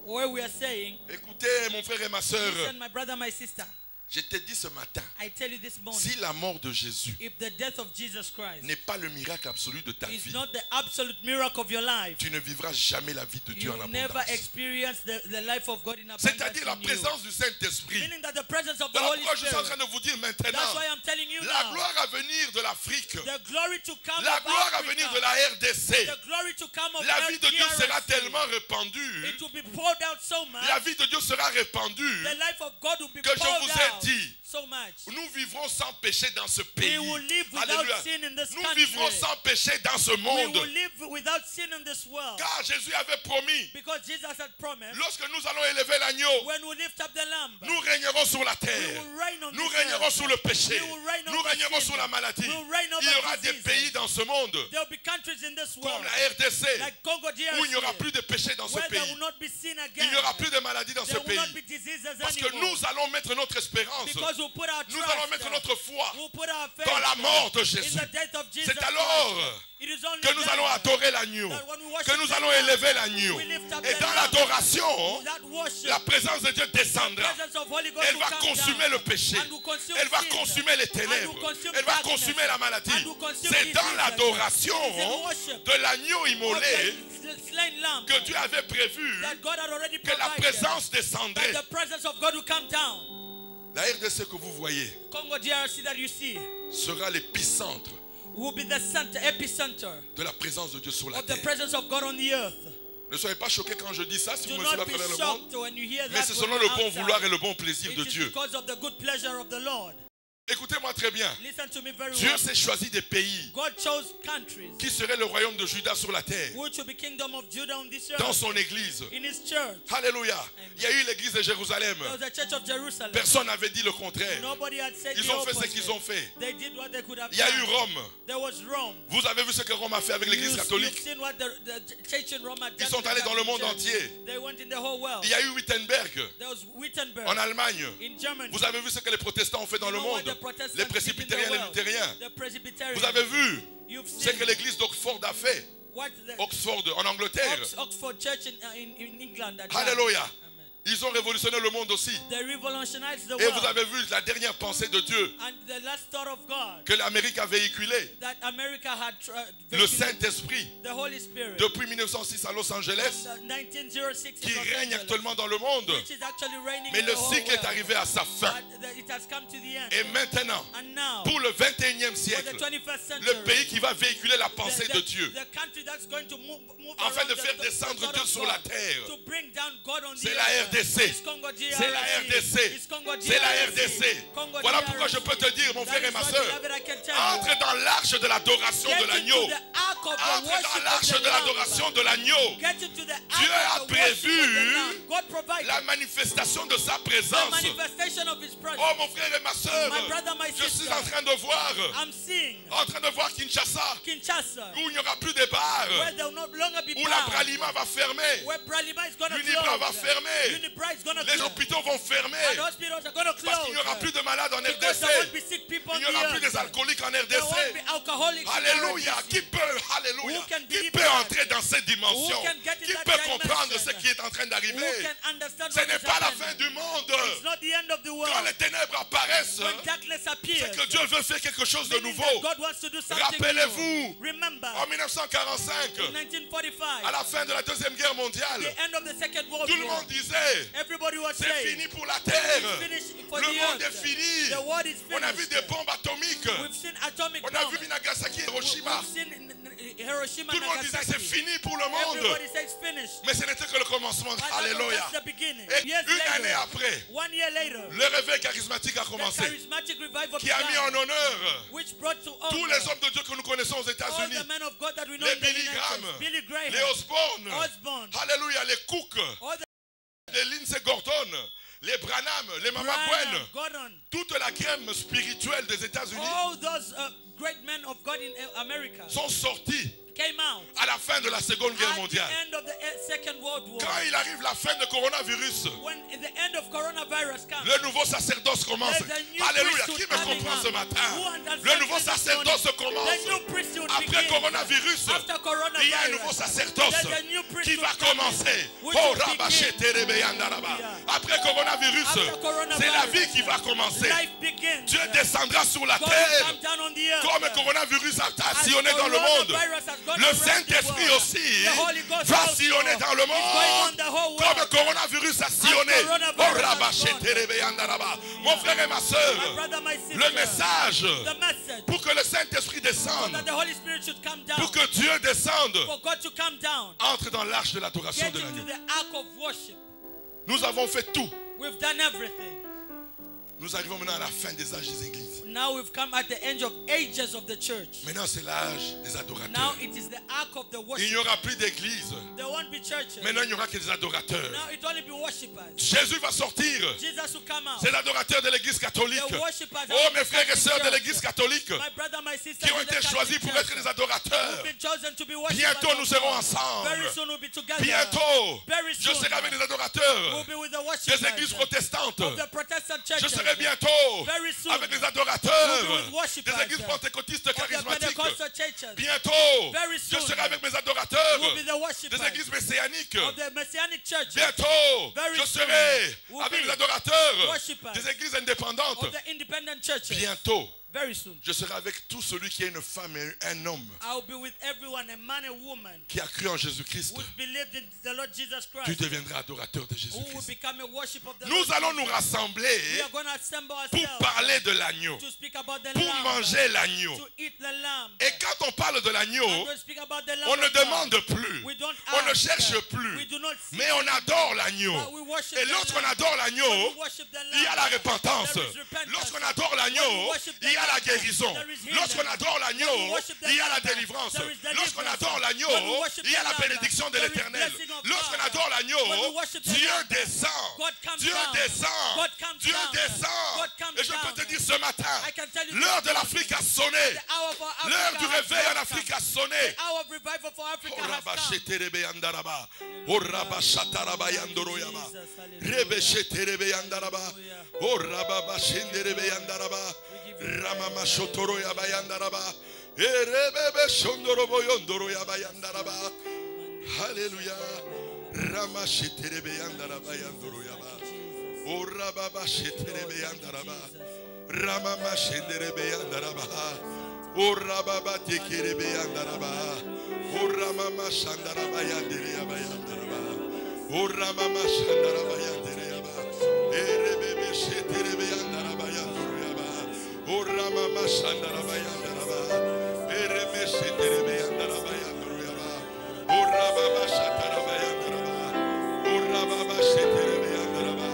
where we are saying, écoutez mon frère et ma soeur, listen, my brother, my sister, je t'ai dit ce matin, I tell you this morning, si la mort de Jésus if the death of Jesus Christ n'est pas le miracle absolu de ta is vie, not the absolute miracle of your life, tu ne vivras jamais la vie de Dieu you en never abondance. experience the life of God in abundance C'est-à-dire la in you. présence du Saint-Esprit. Meaning that the presence of the Voilà Holy pourquoi je suis en Spirit. train de vous dire maintenant, That's why I'm telling you la now, gloire à venir de l'Afrique, the glory to come la of gloire à Africa, venir de la RDC, the glory to come of la vie de Dieu sera DRC, tellement répandue, it will be poured out so much, la vie de Dieu sera répandue, the life of God will be que je poured vous ai out dit, so much. nous vivrons sans péché dans ce pays. We will live without Alléluia. sin in this Nous country. vivrons sans péché dans ce We monde. will live without sin in this world. Car Jésus avait promis, Because Jesus had promised, lorsque nous allons élever l'agneau, when we lift up the lamb, nous régnerons sur la we terre. will reign on Nous this régnerons earth. sur le péché. We will reign Nous over régnerons sin. sur la maladie. We will reign over Il y aura des diseases. pays dans ce monde, There will be countries in this world, comme la RDC, like Congo DRC, où il n'y aura plus de péché dans ce where there pays. will not be sin again. Il n'y aura plus de maladies dans ce There will pays. not be diseases Parce que anymore. nous allons mettre notre espérance, Because we'll put our nous trust, allons mettre notre foi we'll put our faith dans la mort de in Jésus. the death of Jesus C'est alors Christ. It is only que nous then allons adorer l'agneau, that when we worship que nous the allons Lamb, élever l'agneau. we lift up Et the dans Lamb. l'adoration, That worship, la présence de Dieu descendra. the presence of Holy Ghost Elle will va come consumer down le péché. and will consume Elle va sin, consumer les and ténèbres. will consume Elle va darkness, consumer la maladie. and will consume C'est dans diseases. l'adoration It is in worship de l'agneau immolé of the slain lamb que Dieu avait prévu that God had already que la provided, présence descendrait. that the presence of God will come down. La RDC que vous voyez Congo DRC that you see sera l'épicentre will be the center, epicenter de la présence de Dieu sur la of the terre. presence of God on the earth. Ne soyez pas choqués quand je dis ça, si Do vous me suivez not à be travers le monde. shocked when you hear Mais that c'est from selon the le bon outside. vouloir et le bon plaisir It de is Dieu. because of the good pleasure of the Lord. Écoutez-moi très bien. Listen to me very Dieu well. s'est choisi des pays God chose countries qui seraient le royaume de Juda sur la terre, which will be kingdom of Judah on this dans earth, son église. in his church. Alléluia. Il y a eu l'église de Jérusalem. There was a church of Jerusalem. Personne n'avait dit le contraire. Nobody had said Ils the ont fait ce opposite. qu'ils ont fait. They did what they could have Il y a eu done. Rome. There was Rome. Vous avez vu ce que Rome a fait avec l'église You've catholique. seen what the church in Rome had done. Ils sont allés dans le monde entier. They went in the whole world. Il y a eu Wittenberg There was Wittenberg en Allemagne. in Germany. Vous avez vu ce que les protestants ont fait dans You le know what monde. the Protestants Les did in the presbytériens et les world? luthériens. The Presbyterians. Vous avez vu You've ce seen que l'église d'Oxford a fait. what the Oxford en Angleterre. Oxford Church in England had done. Alléluia. Amen. Ils ont révolutionné le monde aussi. They revolutionized the Et world. vous avez vu la dernière pensée de Dieu And the last thought of God que l'Amérique a véhiculée. that America had Le Saint-Esprit, the Holy Spirit depuis 1906 à Los Angeles, from 1906 qui in Los règne Angeles, actuellement dans le monde. which is actually reigning Mais in le the whole cycle est world. arrivé à sa fin. But it has come to the end. Et maintenant, And now, pour le 21e for siècle, the 21st century, le pays qui va véhiculer la pensée de Dieu, the country that's going to move afin de around faire the descendre thought Dieu of sur la God, terre, to bring down God on the c'est la earth. RDC. It's Congo C'est la DRC. RDC. It's Congo C'est la DRC. RDC. Congo Voilà DRC. pourquoi je peux te dire, mon That frère et is ma what, soeur, beloved, I can tell you. entre dans l'arche de l'adoration Get de into l'agneau. the ark of the Entre dans worship l'arche of the de l'adoration Lamb. de l'agneau. Get into the Dieu a ark of the worship of the prévu Lamb. God provided la manifestation de sa the présence. manifestation of His presence. Oh mon frère et ma soeur, My brother, my je suis sister. en train de voir, I'm seeing Kinshasa, Kinshasa, où il n'y aura plus de bars, where there will no longer be où la bars, Bralima va fermer, where Bralima is going to l'Unibra va close, fermer, Unibra is going to les close, hôpitaux vont fermer, and hospitals are going to parce qu'il n'y aura close, plus de malades en because RDC, there won't be sick people il on n'y the aura plus earth. des alcooliques en There won't RDC. be alcoholics in Alléluia. RDC. Qui peut, alléluia, Who can qui believe peut that? entrer dans cette dimension? Who can get in Qui that peut comprendre dimension? ce qui est en train Who d'arriver? can understand Ce what n'est is pas la happening? fin du monde. It's not the end of the Quand world. les ténèbres apparaissent, When darkness appears, c'est que Dieu veut faire quelque chose de meaning nouveau. that God wants to do something Rappelez-vous, new. Remember, en 1945, in 1945, à la fin de la Deuxième Guerre mondiale, the end of the Second World tout le War, monde disait, everybody was c'est saying, fini pour la terre. it's finished for Le the monde est earth. fini. The world is On a vu finished. des bombes atomiques. We've seen atomic On a bombs. vu Nagasaki et Hiroshima. We've seen Hiroshima Tout and le monde disait, c'est Nagasaki. fini pour le monde. Everybody says it's finished. Mais ce n'était que le commencement. But Alléluia. that's the beginning. Et Years une année later, après, 1 year later, le réveil charismatique a the commencé, charismatic revival qui a mis en began, honneur which brought to tous honor les hommes de Dieu que nous connaissons aux all États-Unis, the men of God that we know les in the Billy United Graham, States. Billy Graham, les Osborne, Osborne, alléluia, les Cook, all the les Lindsey Gordon, les Branham, les Mama Branham, Gwen, Gordon, toute la crème spirituelle des États-Unis all those great men of God in America sont sortis came out à la fin de la Seconde Guerre at the mondiale. end of the Second World War. Quand il arrive la fin du coronavirus, When the end of coronavirus comes, le nouveau sacerdoce commence. there's a new Alléluia. priesthood Qui me coming comprend up. ce matin? Who understands Le nouveau this morning? sacerdoce commence. The new priesthood Après begins. coronavirus, After coronavirus, il y a un nouveau sacerdoce there's a new qui priesthood va coming, commencer. which Oh, will Rabachete begin. Rebeyandaraba. Yeah. Après coronavirus, After coronavirus, c'est la vie qui va commencer. Life begins. Dieu descendra sur la God will terre. come down on the earth. Comme le coronavirus a As sillonné dans le monde, coronavirus has gone le around the Saint-Esprit world, aussi the Holy Ghost va also sillonner dans le is going on monde. the whole Comme le world. coronavirus a sillonné. As coronavirus Oh, has Rabachete gone. Rebeyandaraba. Mon frère et ma soeur, My brother, my sister, le message the message pour que le Saint-Esprit descende, that the Holy Spirit should come down, pour que Dieu descende, for God to come down, entre dans l'arche de l'adoration get de into l'agneau. the ark of worship. Nous avons fait tout. We've done everything. Nous arrivons maintenant à la fin des âges des églises. Now we've come at the end of ages of the church. Maintenant, c'est l'âge des Now adorateurs. it is the ark of the Il n'y worship. aura plus d'église. There won't be churches. Maintenant, il n'y aura que des adorateurs. Now it will only be worshippers. Jésus va sortir. Jesus will come out. C'est l'adorateur de l'église catholique. The worshippers Oh, of mes the frères et Catholic sœurs de Church. l'église catholique My brother, my sister, qui ont in the été Catholic choisis pour Church, être des adorateurs. who've been chosen to be worshippers Bientôt, of nous serons God. ensemble. Very soon we'll be together. Bientôt, Very je soon serai avec des we'll adorateurs be with the des worshippers églises protestantes. of the Protestant Je churches. serai bientôt Very soon avec des we'll be adorateurs with worshippers des églises pentecôtistes of the charismatiques. Pentecostal churches. Bientôt, Very je soon serai avec mes adorateurs we'll be the worshippers des églises messianiques. of the Messianic churches. Bientôt, Very je soon serai we'll avec be les adorateurs worshippers des églises indépendantes. of the independent churches. Bientôt, Very soon. Je serai avec tout celui qui est une femme et un homme. I'll be with everyone, a man and woman. Qui a cru en Jésus-Christ. Who believed in the Lord Jesus Christ. Tu deviendras adorateur de Who will Jésus-Christ. become a worship of the Nous Lord allons Jesus. nous rassembler We are going to assemble pour ourselves parler de l'agneau. to speak about the Pour lamb. manger l'agneau. To eat the lamb. Et quand on parle de l'agneau, And to speak about the lamb on ne of God. demande plus. We don't On ne ask. cherche We plus. do not seek. Mais on adore l'agneau. But we worship Et the lorsqu'on lamb. adore l'agneau, When we worship the il y a la lamb, repentance. there is repentance. Lorsqu'on adore When we l'agneau, worship the il y a la lamb, guérison. there is healing. Lorsqu'on adore l'agneau, When we worship the il y a la lamb, délivrance. there is deliverance. Lorsqu'on adore l'agneau, When we worship il y a the la lamb, bénédiction de there is l'Éternel. blessing of Lorsqu'on God. adore l'agneau, When we worship the Dieu lamb, descend. God comes Dieu down. descend. God comes Dieu down. descend. God comes Et je peux down. te dire ce matin, I can tell you l'heure this de l'Afrique a sonné. The hour for Africa L'heure du has réveil en come. Afrique a sonné. The hour of revival for Africa has come. Alléluia. Ramama Shenderebe Yandaraba. O Rababa Tekerebe Yandaraba. O Ramama Shandaraba Yandereba Yandaraba. O Ramama Shandaraba Yandereba. Erebebe Sheterebe Yandaraba Yanduraba. O Ramama Shandaraba Yandaraba. Erebe Sheterebe Yandaraba Yanduraba. O Rababa Shataraba Yandaraba. O Rababa Sheterebe Yandaraba.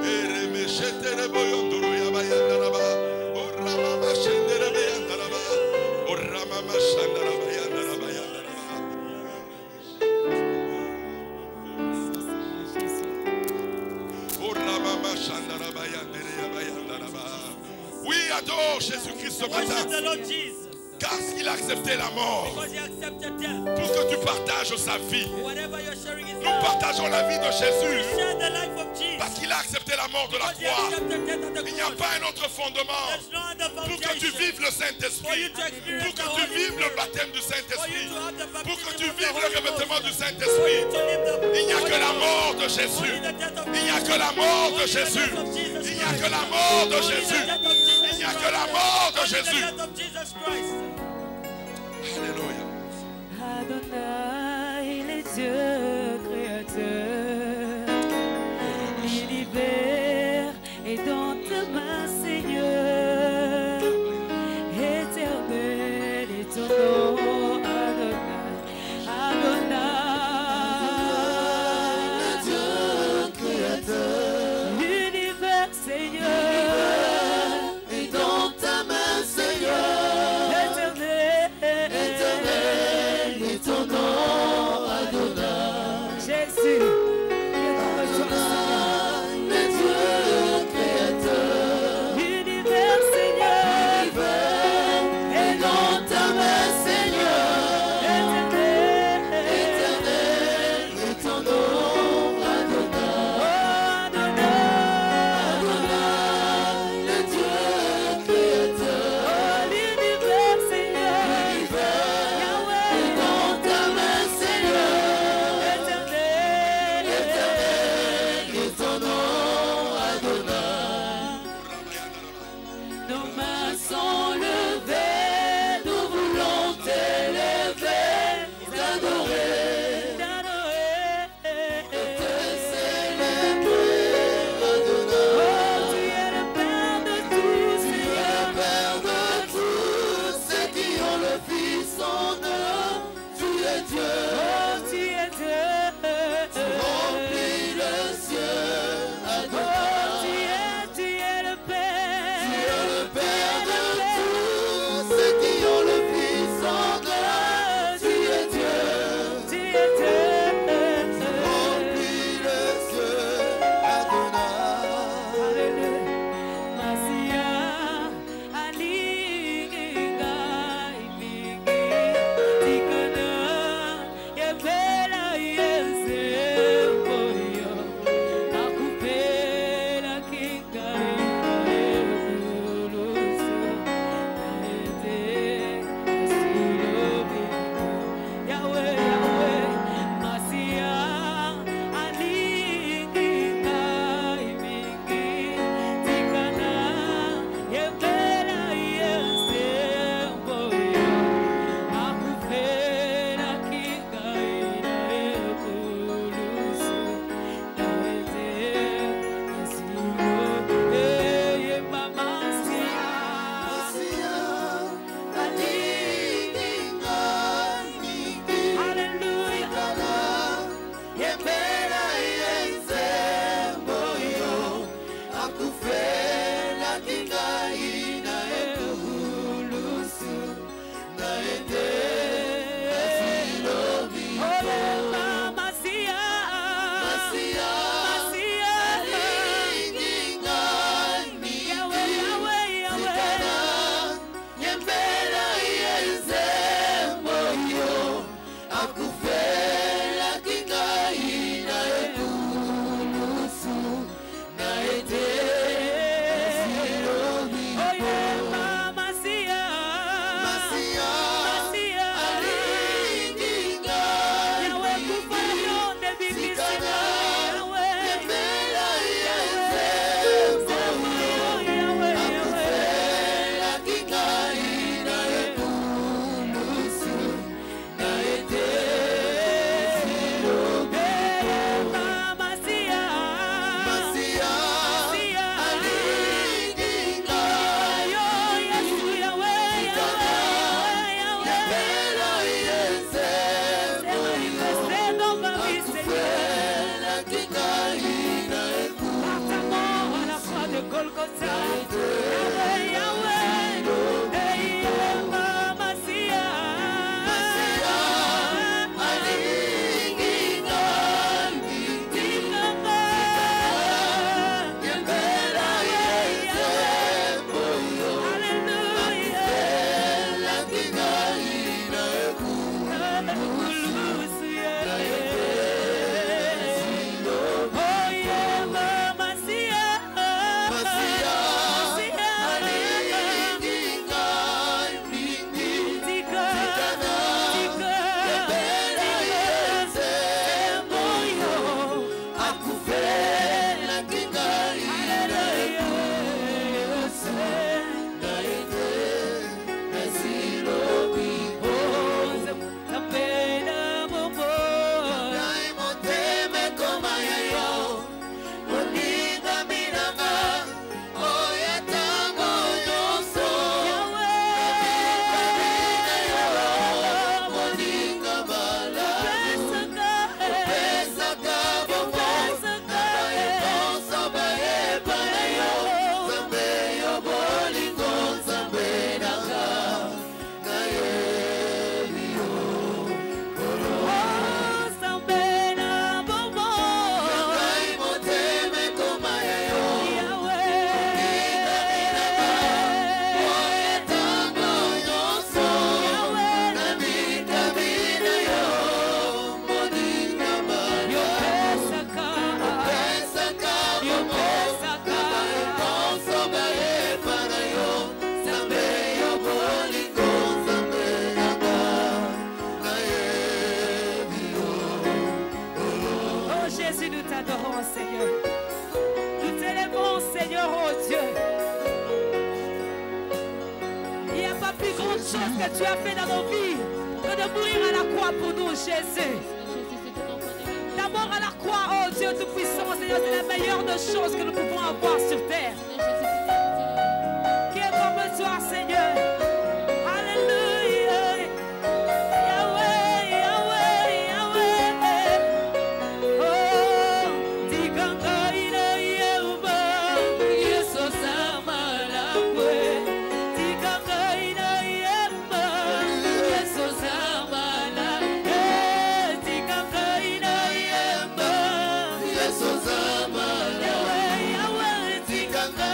Erebe Sheterebe Yanduraba Yandaraba. O Ramama Shenderebe Yandaraba. O Ramama Shandaraba Yandaraba Yandaraba. O Ramama Shandaraba Yandereba Yandaraba. Oui, adore Jésus-Christ ce Worship matin. the Lord Jesus. Car il a accepté la mort Because he accepted death. pour que tu partages sa vie. Whatever you're sharing is Nous partageons la vie de Jésus share the life of Jesus. parce qu'il a accepté la mort de la Because he croix. accepted death at the Il n'y a cross. pas un autre fondement There's no other pour que tu foundation. vives le For you Saint-Esprit, to experience pour the que tu Holy vives le Spirit. baptême du For you Saint-Esprit, to have the pour que baptism tu of the vives le Holy revêtement du Ghost. Saint-Esprit. To live the Il n'y a Holy que la Ghost. mort de Only Jésus. the death of Il n'y a Jesus. que la mort de Only the Jésus. death of Jesus Il n'y a Christ. que la mort de Only the Jésus. death of Jesus Il n'y a Christ. que la mort de Only the Jésus. death of Jesus Christ. Alléluia. Adonai, il est Dieu créateur. L'univers est dans ta main, Seigneur. Éternel est ton nom, Adonai. Adonai, le Dieu créateur. L'univers, Seigneur, est dans ta main, Seigneur. Éternel est ton nom, Adonai. Jésus, le Dieu créateur. L'univers, Seigneur, est dans ta main, Seigneur. Éternel est ton nom, Adonai. Adonai, le Dieu créateur. L'univers, Seigneur, Yahweh est dans ta main, Seigneur. Éternel est ton nom, Adonai. Nos mains sont levées, nous voulons t'élever, t'adorer, te célébrer, Adonai. Oh, tu es le Père de tous, tu es le Père de tous, ceux qui ont le Fils en eux, tu es Dieu. Oh, tu es Dieu. Tu remplis le ciel, Adonai. Oh, tu es le Père. Tu es le Père chose que tu as fait dans nos vies que de mourir à la croix pour nous, Jésus. D'abord à la croix, oh Dieu Tout-Puissant, Seigneur, c'est la meilleure des choses que nous pouvons avoir sur terre. Qui est comme toi, Seigneur. Alléluia. Yahweh, Yahweh, Yahweh. Oh, Tiganga ina yeuba, Yesus amalakwe. Tiganga ina yeuba, Yesus amalakwe. Tiganga ina yeuba, Yesus amalakwe. Yahweh, Tiganga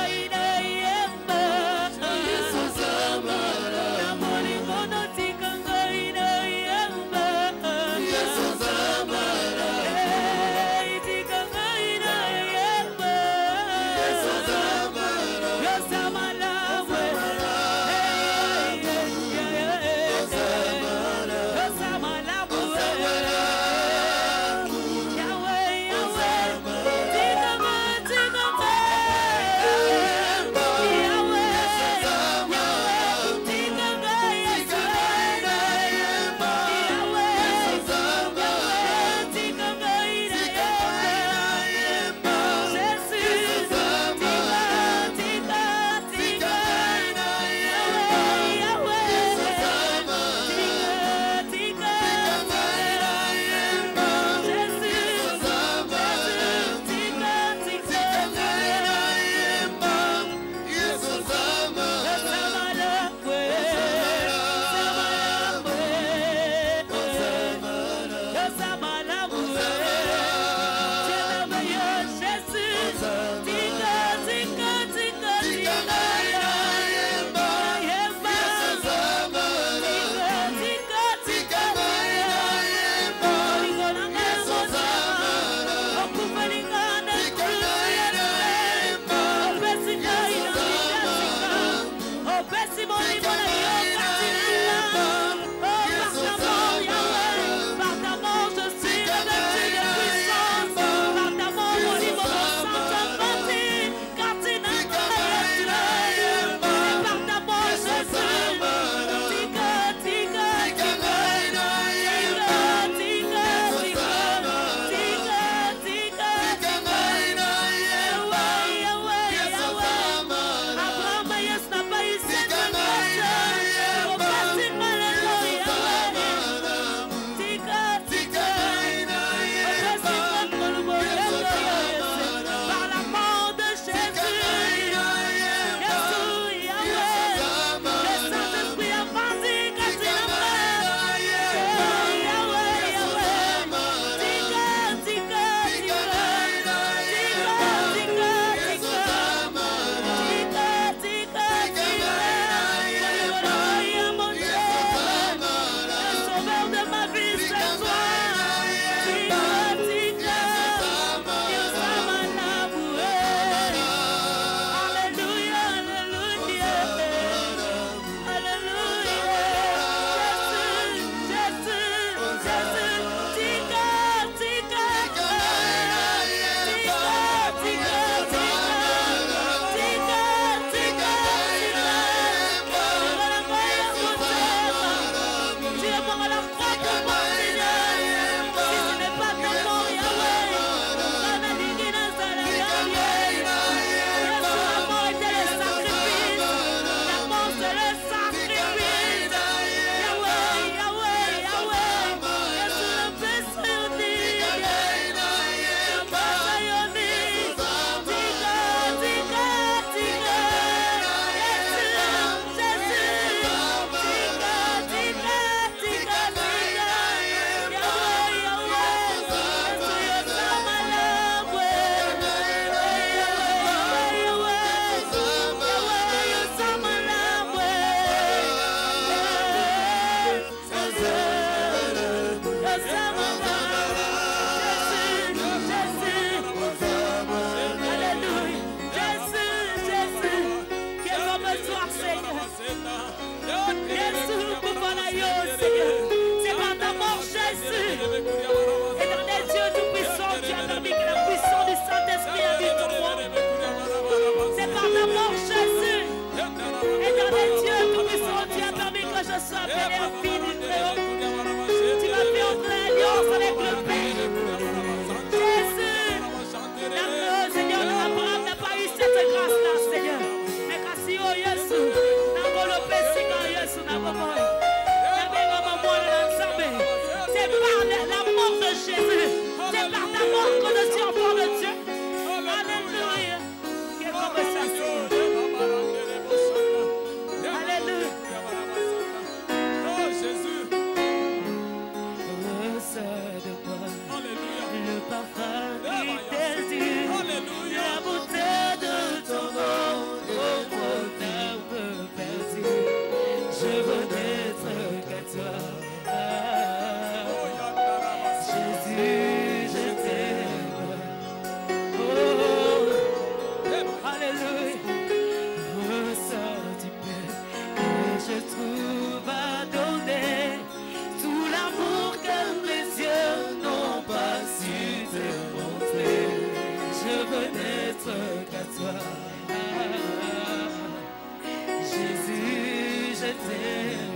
c'était